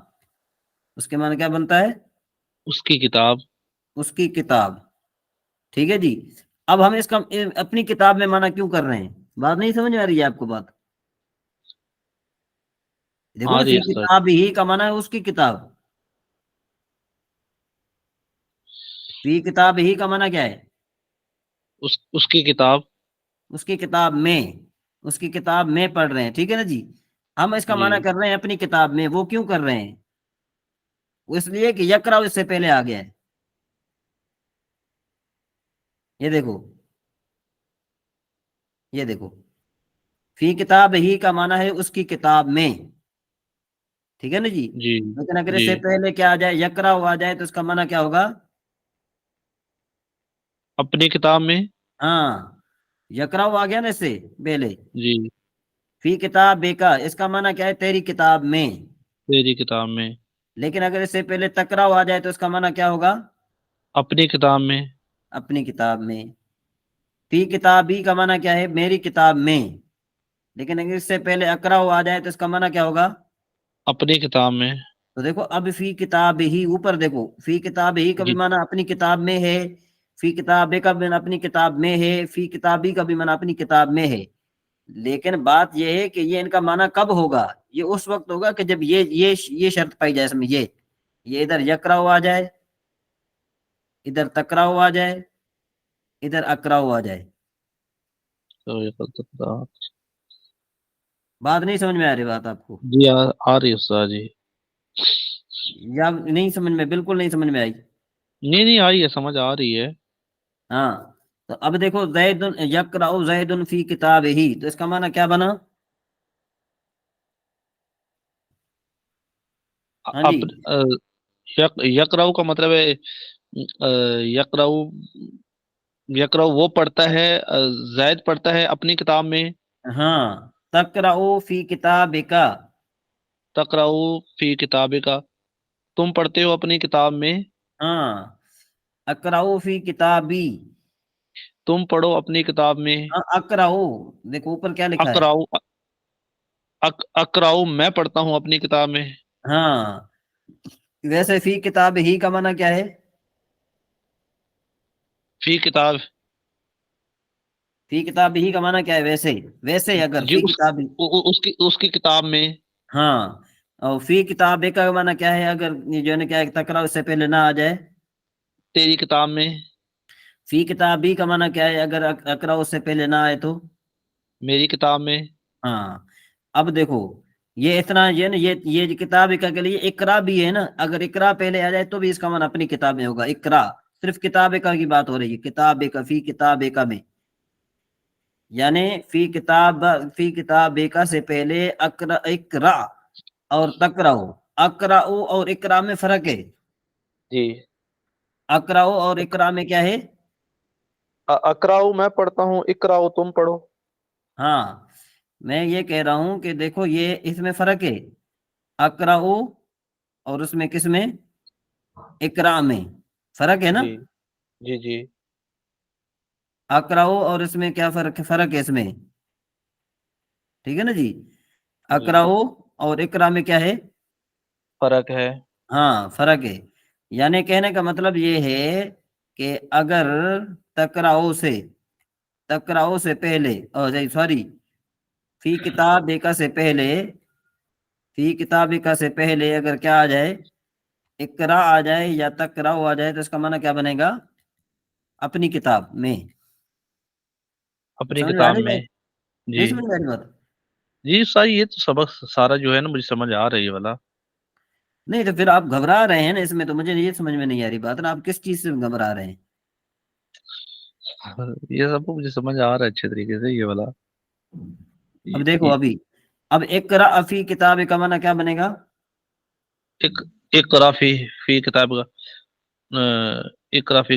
Speaker 1: اس کے معنی کیا بنتا ہے؟
Speaker 2: اس کی کتاب،
Speaker 1: اس کی کتاب، ٹھیک ہے جی۔ اب ہم اس کا اپنی کتاب میں معنی کیوں کر رہے ہیں؟ بات نہیں سمجھ میں آ رہی ہے آپ کو؟ بات دیکھو
Speaker 2: آ
Speaker 1: نا،
Speaker 2: رہی
Speaker 1: فی
Speaker 2: ہے سر،
Speaker 1: کتاب ہی کا معنی ہے اس کی کتاب، فی کتاب ہی کا معنی کیا ہے؟
Speaker 2: اس کی کتاب،
Speaker 1: اس کی کتاب میں، اس کی کتاب میں پڑھ رہے ہیں، ٹھیک ہے نا جی۔ ہم اس کا
Speaker 2: جی
Speaker 1: معنی کر رہے ہیں اپنی کتاب میں، وہ کیوں کر رہے ہیں؟ وہ اس لیے کہ یقرا اس سے پہلے آ گیا ہے، یہ دیکھو، یہ دیکھو، فی کتاب ہی کا معنی ہے اس کی کتاب میں، ٹھیک ہے نا جی۔
Speaker 2: جی
Speaker 1: لیکن اگر اس
Speaker 2: جی،
Speaker 1: سے پہلے کیا آ جائے، یقرا آ جائے، تو اس کا معنی کیا ہوگا؟
Speaker 2: اپنی کتاب میں،
Speaker 1: ہاں، یقرا آ گیا نا اس سے پہلے،
Speaker 2: جی
Speaker 1: فی کتاب بے کا، اس کا معنی کیا ہے؟ تیری کتاب میں۔
Speaker 2: تیری کتاب میں،
Speaker 1: لیکن اگر اس سے پہلے تکرا آ جائے تو اس کا معنی کیا ہوگا؟
Speaker 2: اپنی کتاب میں،
Speaker 1: اپنی کتاب میں۔ فی کتاب ہی کا معنی کیا ہے؟ میری کتاب میں۔ لیکن اگر اس سے پہلے اقرا آ جائے تو اس کا معنی کیا ہوگا؟
Speaker 2: اپنی کتاب میں،
Speaker 1: تو دیکھو، اب فی کتاب ہی، اوپر دیکھو، فی کتاب ہی کا بھی
Speaker 2: جی
Speaker 1: معنی اپنی کتاب میں ہے، فی کتاب کا بھی معنی اپنی کتاب میں ہے، فی کتابی کا بھی معنی اپنی کتاب میں ہے۔ لیکن بات یہ ہے کہ یہ ان کا معنی کب ہوگا؟ یہ اس وقت ہوگا کہ جب یہ شرط پائی جائے اس میں، یہ ادھر یکراؤ آ جائے، ادھر تکراؤ آ جائے، ادھر اکراؤ آ جائے۔ بات نہیں سمجھ میں آ رہی بات آپ کو؟
Speaker 2: جی آ رہی ہے استاد جی،
Speaker 1: یا نہیں سمجھ میں؟ بالکل نہیں سمجھ میں آئی؟
Speaker 2: نہیں نہیں آئی ہے، سمجھ آ رہی ہے۔
Speaker 1: ہاں، تو اب دیکھو، زید یقرأ زید فی کتاب ہی، تو اس کا معنی کیا بنا؟ ہاں جی،
Speaker 2: اب یقرأ کا مطلب ہے یقرأ، یقرأ وہ پڑھتا ہے، زید پڑھتا ہے اپنی کتاب میں،
Speaker 1: ہاں، تقرأ فی کتاب کا،
Speaker 2: تقرأ فی کتاب کا، تم پڑھتے ہو اپنی کتاب میں،
Speaker 1: ہاں، اقرأ فی کتابی،
Speaker 2: تم پڑھو اپنی کتاب میں،
Speaker 1: ہاں، اقرأ، دیکھو اوپر کیا لکھا ہے؟
Speaker 2: اقرأ، اقرأ میں پڑھتا ہوں اپنی کتاب میں،
Speaker 1: ہاں، ویسے فی کتاب ہی کا معنی کیا ہے؟
Speaker 2: فی کتاب،
Speaker 1: فی کتاب ہی کا معنی کیا ہے ویسے؟ ویسے اگر
Speaker 2: جی
Speaker 1: فی کتاب،
Speaker 2: اس کی کتاب میں،
Speaker 1: ہاں، اور فی کتاب کا معنی کیا ہے اگر یہ جو ہے نا کیا ہے، تقرأ اس سے پہلے نہ آ جائے؟
Speaker 2: تیری کتاب میں،
Speaker 1: فی کتاب ہی کا معنی کیا ہے اگر اقرأ اس سے پہلے نہ آئے تو؟
Speaker 2: میری کتاب میں،
Speaker 1: ہاں، اب دیکھو، یہ اتنا یہ نا، یہ کتاب کے لیے اقرا بھی ہے نا، اگر اقرا پہلے آ جائے تو بھی اس کا معنی اپنی کتاب میں ہوگا، اقرا، صرف کتاب کا کی بات ہو رہی ہے، کتاب کا، فی کتاب کا میں، یعنی فی کتاب کا سے پہلے اقرا اور تقرأ، اقرا اور اقرا میں فرق ہے،
Speaker 2: جی
Speaker 1: اقرا اور اقرا میں کیا ہے؟
Speaker 2: اقرأ میں پڑھتا ہوں، اقرأ تم پڑھو،
Speaker 1: ہاں، میں یہ کہہ رہا ہوں کہ دیکھو، یہ اس میں فرق ہے، اقرا اور اس میں کس میں؟ اقرا میں فرق ہے نا؟
Speaker 2: جی جی جی،
Speaker 1: اقرا اور اس میں کیا فرق ہے اس میں؟ ٹھیک ہے نا جی،
Speaker 2: جی
Speaker 1: اقرا اور اقرا میں کیا ہے؟
Speaker 2: فرق ہے،
Speaker 1: ہاں، فرق ہے، یعنی کہنے کا مطلب یہ ہے کہ اگر تقرأ سے پہلے، سوری، فی کتاب کا سے پہلے، فی کتاب کا سے پہلے اگر کیا آ جائے، اقرا آ جائے یا تقرأ آ جائے، تو اس کا معنی کیا بنے گا؟ اپنی کتاب میں۔
Speaker 2: اپنی
Speaker 1: سمجھ میں آ
Speaker 2: کتاب
Speaker 1: رہی
Speaker 2: میں،
Speaker 1: بات؟ نہیں
Speaker 2: جی
Speaker 1: سمجھ میں آ رہی بات؟
Speaker 2: جی صحیح، یہ تو سبق سارا جو ہے نا مجھے سمجھ آ رہی ہے والا،
Speaker 1: نہیں تو پھر آپ گھبرا رہے ہیں نا اس میں، تو مجھے یہ سمجھ میں نہیں آ رہی بات نا، آپ کس چیز سے گھبرا رہے ہیں؟
Speaker 2: یہ سب مجھے سمجھ آ رہا ہے اچھے طریقے سے یہ والا،
Speaker 1: اب دیکھو، اب اقرا فی کتاب کا معنی کیا بنے گا؟
Speaker 2: ایک اقرا فی کتاب کا، اقرا فی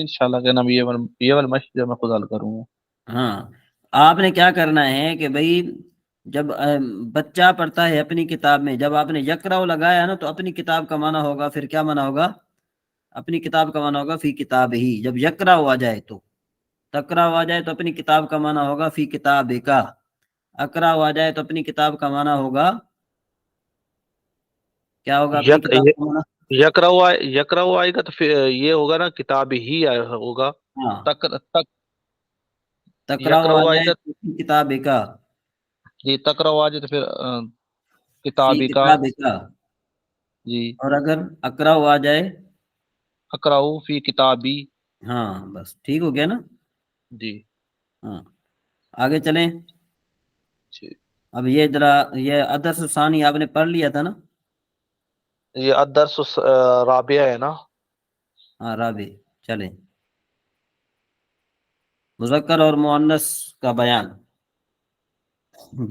Speaker 2: انشاءاللہ کا نام یہ والمشي جو میں خود حل کروں گا.
Speaker 1: ہاں آپ نے کیا کرنا ہے کہ بھائی جب بچہ پڑھتا ہے اپنی کتاب میں، جب آپ نے یقرأ لگایا نا تو اپنی کتاب کا معنی ہوگا، پھر کیا معنی ہوگا؟ اپنی کتاب کا معنی ہوگا فی کتاب ہی. جب یقرأ آ جائے تو تقرأ آ جائے تو اپنی کتاب کا معنی ہوگا فی کتاب کا. اقرأ آ جائے تو اپنی کتاب کا معنی ہوگا، کیا ہوگا اپنی
Speaker 2: یک
Speaker 1: کتاب کا معنی؟
Speaker 2: یقرأ آئے گا تو پھر یہ ہوگا نا کتاب ہی ہوگا.
Speaker 1: ہاں
Speaker 2: تک تک
Speaker 1: تقرأ
Speaker 2: یقرأ
Speaker 1: آ
Speaker 2: آئے
Speaker 1: جائے
Speaker 2: گا
Speaker 1: تو فی کتاب کا،
Speaker 2: جی، تقرأ آ جائے تو پھر
Speaker 1: فی
Speaker 2: کتابی کا.
Speaker 1: کتاب کا.
Speaker 2: جی،
Speaker 1: اور اگر اقرأ آ جائے،
Speaker 2: اقرأ فی کتابی.
Speaker 1: ہاں بس ٹھیک ہو گیا نا.
Speaker 2: جی
Speaker 1: ہاں آگے چلیں.
Speaker 2: جی.
Speaker 1: اب یہ ذرا یہ ادرس ثانی آپ نے پڑھ لیا تھا نا؟
Speaker 2: یہ الدرس رابعہ ہے نا.
Speaker 1: ہاں رابع. چلیں مذکر اور مؤنث کا بیان.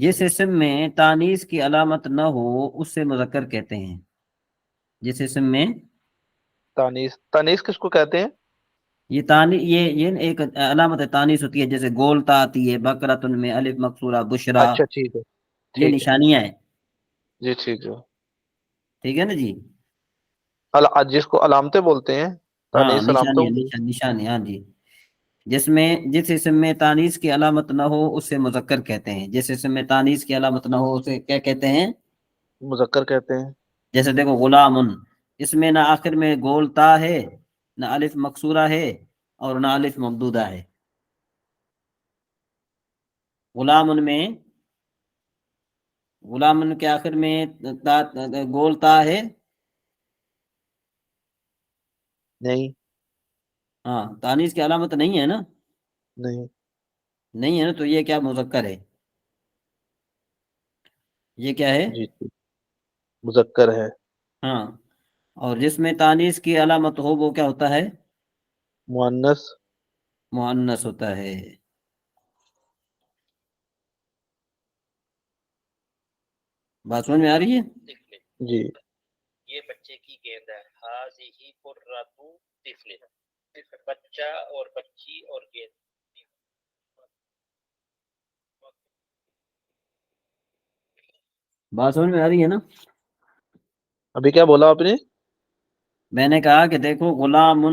Speaker 1: جس اسم میں تانیث کی علامت نہ ہو اس سے مذکر کہتے ہیں. جس اسم میں
Speaker 2: تانیث کس کو کہتے ہیں؟
Speaker 1: یہ ایک علامت تانیث ہوتی ہے، جیسے گولتا آتی ہے بقرتن میں، الف مقصورہ بشرا،
Speaker 2: اچھا ٹھیک ہے.
Speaker 1: یہ
Speaker 2: ٹھیک ہے.
Speaker 1: نشانیاں ہیں.
Speaker 2: جی ٹھیک ہے.
Speaker 1: ٹھیک ہے نا جی.
Speaker 2: جس کو علامتیں بولتے ہیں.
Speaker 1: ہاں
Speaker 2: تانیث علامتوں.
Speaker 1: نشانیاں نشانی. ہاں جی. جس اسم میں تانیث کی علامت نہ ہو اسے مذکر کہتے ہیں. جس اسم میں تانیث کی علامت نہ ہو اسے کیا کہتے ہیں؟
Speaker 2: مذکر کہتے ہیں.
Speaker 1: جیسے دیکھو غلام، اس میں نہ آخر میں گولتا ہے، نہ الف مقصورہ ہے، اور نہ الف ممدودہ ہے. غلام کے آخر میں گولتا ہے.
Speaker 2: نہیں.
Speaker 1: ہاں تانیث کی علامت نہیں ہے نا.
Speaker 2: نہیں.
Speaker 1: نہیں ہے نا، تو یہ کیا مذکر ہے؟ یہ کیا ہے؟
Speaker 2: جی ٹھیک. مذکر ہے.
Speaker 1: ہاں. اور جس میں تانیث کی علامت ہو وہ کیا ہوتا ہے؟
Speaker 2: مؤنث.
Speaker 1: مؤنث ہوتا ہے. بات سمجھ میں آ رہی ہے؟
Speaker 2: جی.
Speaker 3: یہ بچے کی گیند ہے. ہذہ کرۃ طفل. بچہ اور بچی اور گیند.
Speaker 1: بات سمجھ میں آ رہی ہے نا؟
Speaker 2: ابھی کیا بولا آپ نے؟
Speaker 1: میں نے کہا کہ دیکھو غلام،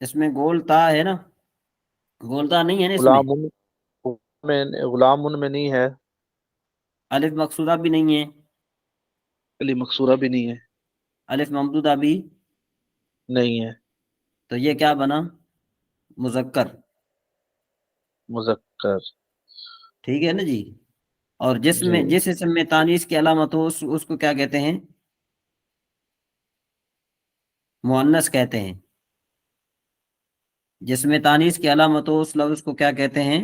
Speaker 1: اس میں گولتا ہے نا، گولتا نہیں ہے نا اس میں.
Speaker 2: غلام میں نہیں ہے.
Speaker 1: الف مقصودہ بھی نہیں ہے.
Speaker 2: علی مقصورہ بھی نہیں ہے.
Speaker 1: الف ممدودہ بھی
Speaker 2: نہیں ہے.
Speaker 1: تو یہ کیا بنا؟ مذکر.
Speaker 2: مذکر.
Speaker 1: ٹھیک ہے نا جی. اور
Speaker 2: جی.
Speaker 1: جس اسم میں تانیث کی علامت ہو اس کو کیا کہتے ہیں؟ مؤنث کہتے ہیں. جس میں تانیث کی علامت ہو اس لفظ کو کیا کہتے ہیں؟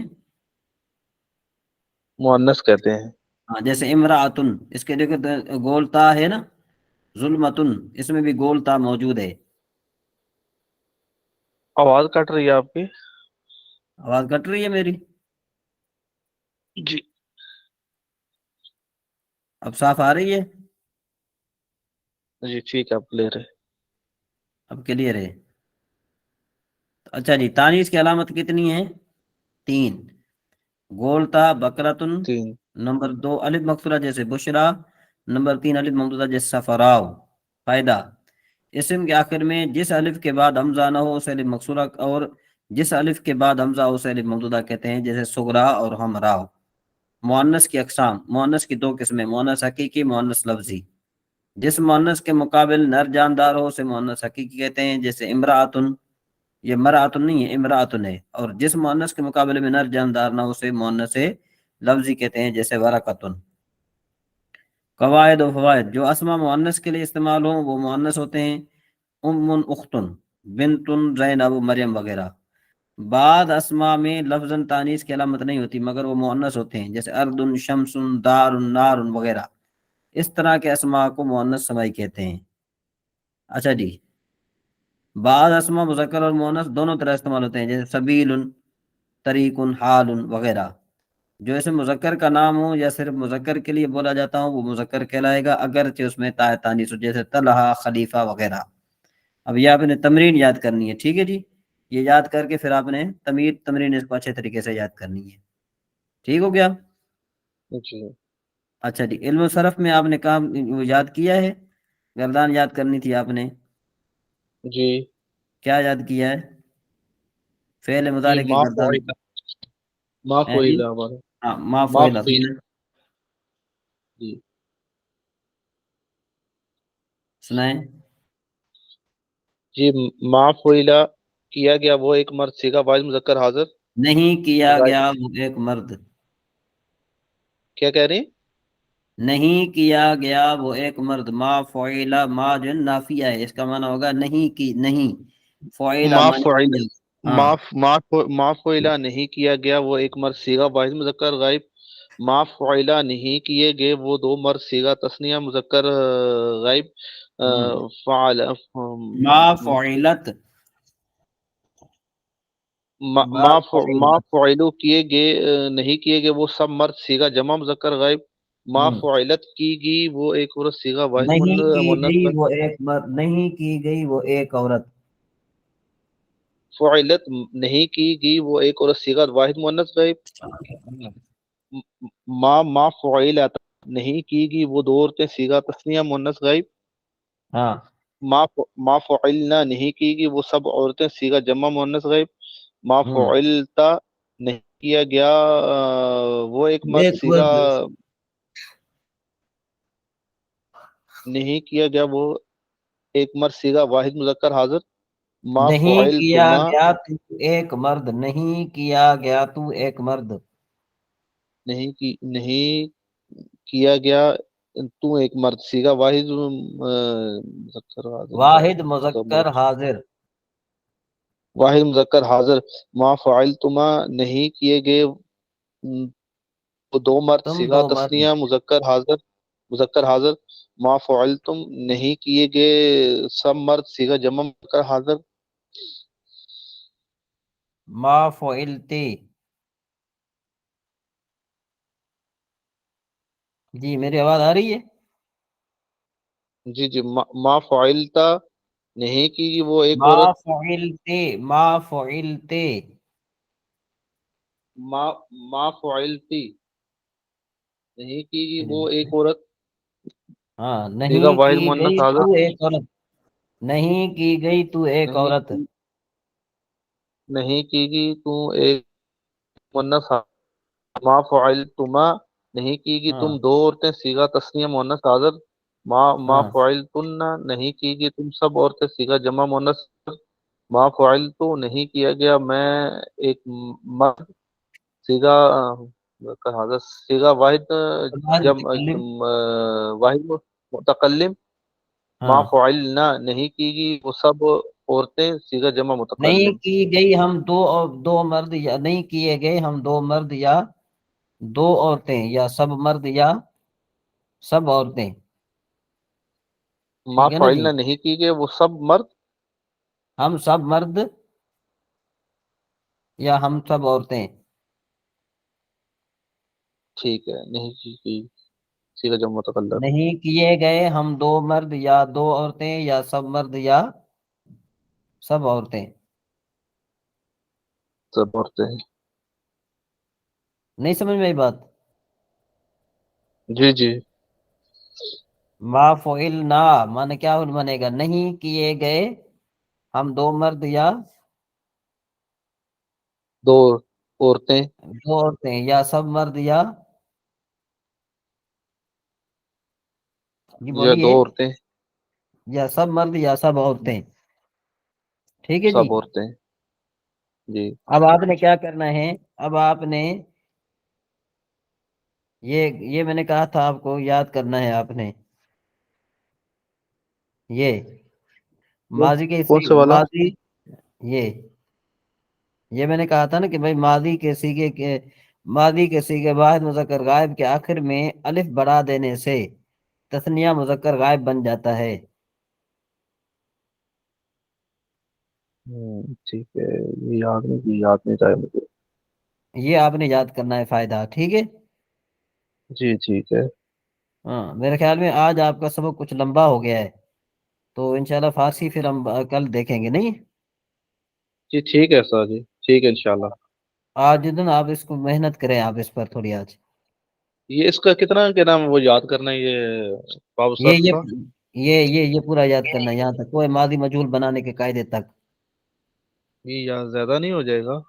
Speaker 2: مؤنث کہتے ہیں.
Speaker 1: ہاں جیسے امراۃن، اس کے دیکھو گولتا ہے نا، ظلمتن اس میں بھی گولتا موجود ہے.
Speaker 2: آواز کٹ رہی ہے آپ کی.
Speaker 1: آواز کٹ رہی ہے میری؟
Speaker 2: جی.
Speaker 1: اب صاف آ رہی ہے؟
Speaker 2: جی ٹھیک ہے. آپ کلیئر ہے.
Speaker 1: اب کلیئر ہے. اچھا جی. تانیث کی علامت کتنی ہے؟ 3. گولتا بکرتن.
Speaker 2: 3.
Speaker 1: نمبر 2 الف مقصورہ جیسے بشرا. نمبر 3 الف ممدودہ جیسے سفراؤ. فائدہ: اسم کے آخر میں جس الف کے بعد حمزہ نہ ہو اسے الف مقصورہ، اور جس الف کے بعد حمزہ ہو اسے الف ممدودہ کہتے ہیں، جیسے سغرا اور ہمراء. مؤنث کی اقسام. مؤنث کی 2 قسمیں، مؤنث حقیقی، مؤنث لفظی. جس مؤنث کے مقابل نر جاندار ہو اسے مؤنث حقیقی کہتے ہیں، جیسے امراۃن. یہ مراتن نہیں ہے، امراۃن ہے. اور جس مؤنث کے مقابلے میں نر جاندار نہ ہو اسے مؤنث لفظی کہتے ہیں، جیسے ورقتن. قواعد و فوائد: جو اسماء مؤنث کے لیے استعمال ہوں وہ مؤنث ہوتے ہیں. ام، اختن، بنتن، زینب، مریم وغیرہ. بعض اسماء میں لفظاً تانیث کی علامت نہیں ہوتی مگر وہ مؤنث ہوتے ہیں، جیسے اردن، شمسن، دارن، نارن وغیرہ. اس طرح کے اسماء کو مؤنث سمائی کہتے ہیں. اچھا جی. بعض اسماء مذکر اور مؤنث دونوں طرح استعمال ہوتے ہیں، جیسے سبیل، طریق، حال وغیرہ. جو اسے مذکر کا نام ہو یا صرف مذکر کے لیے بولا جاتا ہو وہ مذکر کہلائے گا، اگرچہ اس میں تا تانیث ہو، جیسے طلحہ، خلیفہ وغیرہ. اب یہ آپ نے تمرین یاد کرنی ہے. ٹھیک ہے جی. یہ یاد کر کے پھر آپ نے تمرین اس کو اچھے طریقے سے یاد کرنی ہے. ٹھیک ہو گیا؟
Speaker 2: جی
Speaker 1: اچھا جی، علم و صرف میں آپ نے کہا وہ یاد کیا ہے، گردان یاد کرنی تھی آپ نے،
Speaker 2: جی
Speaker 1: کیا یاد کیا ہے؟ فعل
Speaker 2: جی
Speaker 1: مضارع کی
Speaker 2: ما
Speaker 1: گردان.
Speaker 2: فعل ما
Speaker 1: ہے جی،
Speaker 2: فعل ہمارا
Speaker 1: ہاں ما
Speaker 2: ما
Speaker 1: فعل
Speaker 2: فعل جی
Speaker 1: سنائیں.
Speaker 2: جی ما فعل کیا گیا وہ ایک مرد صیغہ واحد مذکر حاضر
Speaker 1: نہیں کیا
Speaker 2: غائب.
Speaker 1: گیا وہ ایک مرد،
Speaker 2: کیا کہہ رہے ہیں؟
Speaker 1: نہیں کیا گیا وہ ایک مرد. ما فعل، ما جو ہے نافیہ ہے، اس کا معنی ہوگا نہیں کی، نہیں. فعل
Speaker 2: ما
Speaker 1: معنی
Speaker 2: فعل
Speaker 1: عمل. ہاں
Speaker 2: ما فعل نہیں کیا گیا وہ ایک مرد صیغہ واحد مذکر غائب. ما فعل نہیں کیے گئے وہ دو مرد صیغہ تثنیہ مذکر غائب. فعل
Speaker 1: ما فعلت، ما
Speaker 2: ما
Speaker 1: فعلت.
Speaker 2: فعلو کیے گئے نہیں کیے گئے وہ سب مرد صیغہ جمع مذکر غائب. ما فعلت کی گئی وہ ایک عورت صیغہ واحد
Speaker 1: نہیں کی
Speaker 2: مؤنث
Speaker 1: گئی
Speaker 2: غائب.
Speaker 1: وہ ایک مرد، نہیں کی گئی وہ ایک عورت.
Speaker 2: فعلت نہیں کی گئی وہ ایک عورت صیغہ واحد مؤنث غائب. ما فعلت نہیں کی گئی وہ دو عورتیں صیغہ تثنیہ مؤنث غائب.
Speaker 1: ہاں
Speaker 2: ما فعلنا نہیں کی گئی وہ سب عورتیں صیغہ جمع مؤنث غائب. ما
Speaker 1: ہوں
Speaker 2: فعلتا نہیں کیا گیا وہ ایک مرد
Speaker 1: ایک
Speaker 2: صیغہ
Speaker 1: مرد،
Speaker 2: نہیں کیا گیا وہ ایک مرد صیغہ واحد مذکر حاضر. ما
Speaker 1: نہیں کیا
Speaker 2: فعلتما
Speaker 1: گیا تو ایک مرد، نہیں کیا گیا تو ایک مرد.
Speaker 2: نہیں کیا گیا تو ایک مرد صیغہ واحد مذکر حاضر
Speaker 1: واحد
Speaker 2: غائب
Speaker 1: مذکر حاضر.
Speaker 2: واحد مذکر حاضر. ما فعلتما نہیں کیے گئے وہ دو مرد
Speaker 1: تم
Speaker 2: صیغہ
Speaker 1: دو مرد،
Speaker 2: تثنیہ مذکر حاضر. ما فعلتم نہیں کیے گئے سب مرد صیغہ جمع مذکر حاضر.
Speaker 1: ما فعلتی. جی میری آواز آ رہی ہے؟
Speaker 2: جی ما فعلتا نہیں کی وہ ایک
Speaker 1: ما
Speaker 2: عورت.
Speaker 1: فعلتے، ما فعلتے.
Speaker 2: ما فعلتی نہیں کی وہ ایک عورت
Speaker 1: ہاں
Speaker 2: صیغہ
Speaker 1: نہیں
Speaker 2: واحد
Speaker 1: کی
Speaker 2: مؤنث
Speaker 1: گئی
Speaker 2: حاضر.
Speaker 1: تو ایک عورت، نہیں کی گئی تو ایک
Speaker 2: نہیں
Speaker 1: عورت.
Speaker 2: نہیں کی گئی تو ایک مؤنث حاضر. ما فعلتما نہیں کی گئی
Speaker 1: ہاں
Speaker 2: تم دو عورتیں صیغہ تثنیہ مؤنث حاضر. ما
Speaker 1: ہاں
Speaker 2: فعلتن نہیں کی گئی تم سب عورتیں صیغہ جمع مؤنث حاضر. ما فعلتو نہیں کیا گیا میں ایک مرد صیغہ حاضر صیغہ واحد
Speaker 1: واحد متکلم.
Speaker 2: واحد متکلم. ما
Speaker 1: ہاں
Speaker 2: فعلنا نہیں کی گئی وہ سب عورتیں صیغہ جمع
Speaker 1: نہیں
Speaker 2: متکلم.
Speaker 1: کی گئی ہم دو مرد، یا نہیں کیے گئے ہم دو مرد یا دو عورتیں، یا سب مرد یا سب عورتیں.
Speaker 2: ما
Speaker 1: ٹھیک ہے نا جی،
Speaker 2: فعلنا نہیں کی گئی وہ سب مرد.
Speaker 1: ہم سب مرد یا ہم سب عورتیں.
Speaker 2: ٹھیک ہے نہیں کی گئی صیغہ جمع متکلم.
Speaker 1: نہیں کیے گئے ہم دو مرد یا دو عورتیں، یا سب مرد یا سب عورتیں.
Speaker 2: سب عورتیں.
Speaker 1: نہیں سمجھ میں آئی بات؟
Speaker 2: جی جی
Speaker 1: ما فعلنا مانے کیا بنے گا؟ نہیں کیے گئے ہم دو مرد یا
Speaker 2: دو عورتیں
Speaker 1: دو عورتیں، یا سب مرد یا، جی
Speaker 2: یا دو
Speaker 1: بولیے،
Speaker 2: عورتیں
Speaker 1: یا سب مرد یا سب عورتیں. ٹھیک ہے جی.
Speaker 2: سب عورتیں. جی
Speaker 1: اب آپ نے کیا کرنا ہے؟ اب آپ نے یہ میں نے کہا تھا آپ کو یاد کرنا ہے. آپ نے یہ
Speaker 2: کون
Speaker 1: ماضی کے
Speaker 2: کون سے والا؟
Speaker 1: ماضی، یہ میں نے کہا تھا نا کہ بھائی ماضی کے سیغے واحد مذکر غائب کے آخر میں الف بڑھا دینے سے تثنیہ مذکر غائب بن جاتا ہے.
Speaker 2: ٹھیک ہے یہ یاد نہیں رہا ہے مجھے.
Speaker 1: یہ آپ نے یاد کرنا ہے، فائدہ. ٹھیک ہے.
Speaker 2: جی ٹھیک ہے.
Speaker 1: ہاں میرے خیال میں آج آپ کا سبق کچھ لمبا ہو گیا ہے، تو انشاءاللہ فارسی پھر ہم کل دیکھیں گے. نہیں
Speaker 2: جی ٹھیک ہے سر جی، ٹھیک ہے انشاءاللہ.
Speaker 1: آج دن آپ اس کو محنت کریں، آپ اس پر تھوڑی آج.
Speaker 2: یہ اس کا کتنا کیا نام وہ یاد کرنا ہے یہ باب
Speaker 1: یہ
Speaker 2: الصرف
Speaker 1: یہ
Speaker 2: کا؟
Speaker 1: یہ پورا یاد کرنا ہے، یہاں تک کوئی ماضی مجہول بنانے کے قاعدے تک.
Speaker 2: یہ یاد زیادہ نہیں ہو جائے گا؟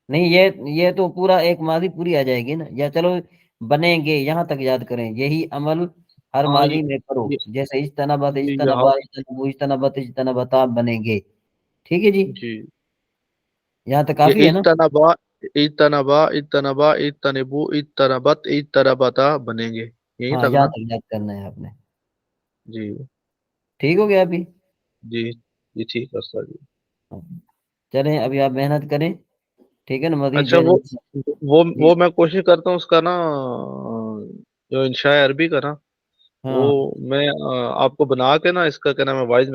Speaker 1: نہیں، یہ تو پورا ایک ماضی پوری آ جائے گی نا. یا چلو بنیں گے یہاں تک یاد کریں، یہی عمل ہر
Speaker 2: ہاں
Speaker 1: ماضی میں کرو.
Speaker 2: یہ
Speaker 1: جیسے اجتنبت
Speaker 2: یہ
Speaker 1: اجتنبا
Speaker 2: یہاں
Speaker 1: اجتنبو اجتنبت اجتنبتا بنیں گے. ٹھیک ہے جی،
Speaker 2: جی
Speaker 1: یہاں تک
Speaker 2: یہ
Speaker 1: کافی ہے نا.
Speaker 2: اجتنبا اجتنبا اجتنبا اجتنبو اجتنبت اجتنبتا بنیں گے، یہیں
Speaker 1: ہاں،
Speaker 2: تک
Speaker 1: یہاں
Speaker 2: نا؟
Speaker 1: تک یاد کرنا ہے آپ نے.
Speaker 2: جی
Speaker 1: ٹھیک ہو گیا ابھی؟
Speaker 2: جی جی ٹھیک ہے سر جی.
Speaker 1: چلیں ابھی آپ محنت کریں، ٹھیک ہے نا. مزید
Speaker 2: اچھا
Speaker 1: جو ہے
Speaker 2: وہ میں کوشش کرتا ہوں اس کا نا جو انشاء عربی کا نا وہ
Speaker 1: ہاں
Speaker 2: میں آپ کو بنا کے نا اس کا کیا نام ہے وائز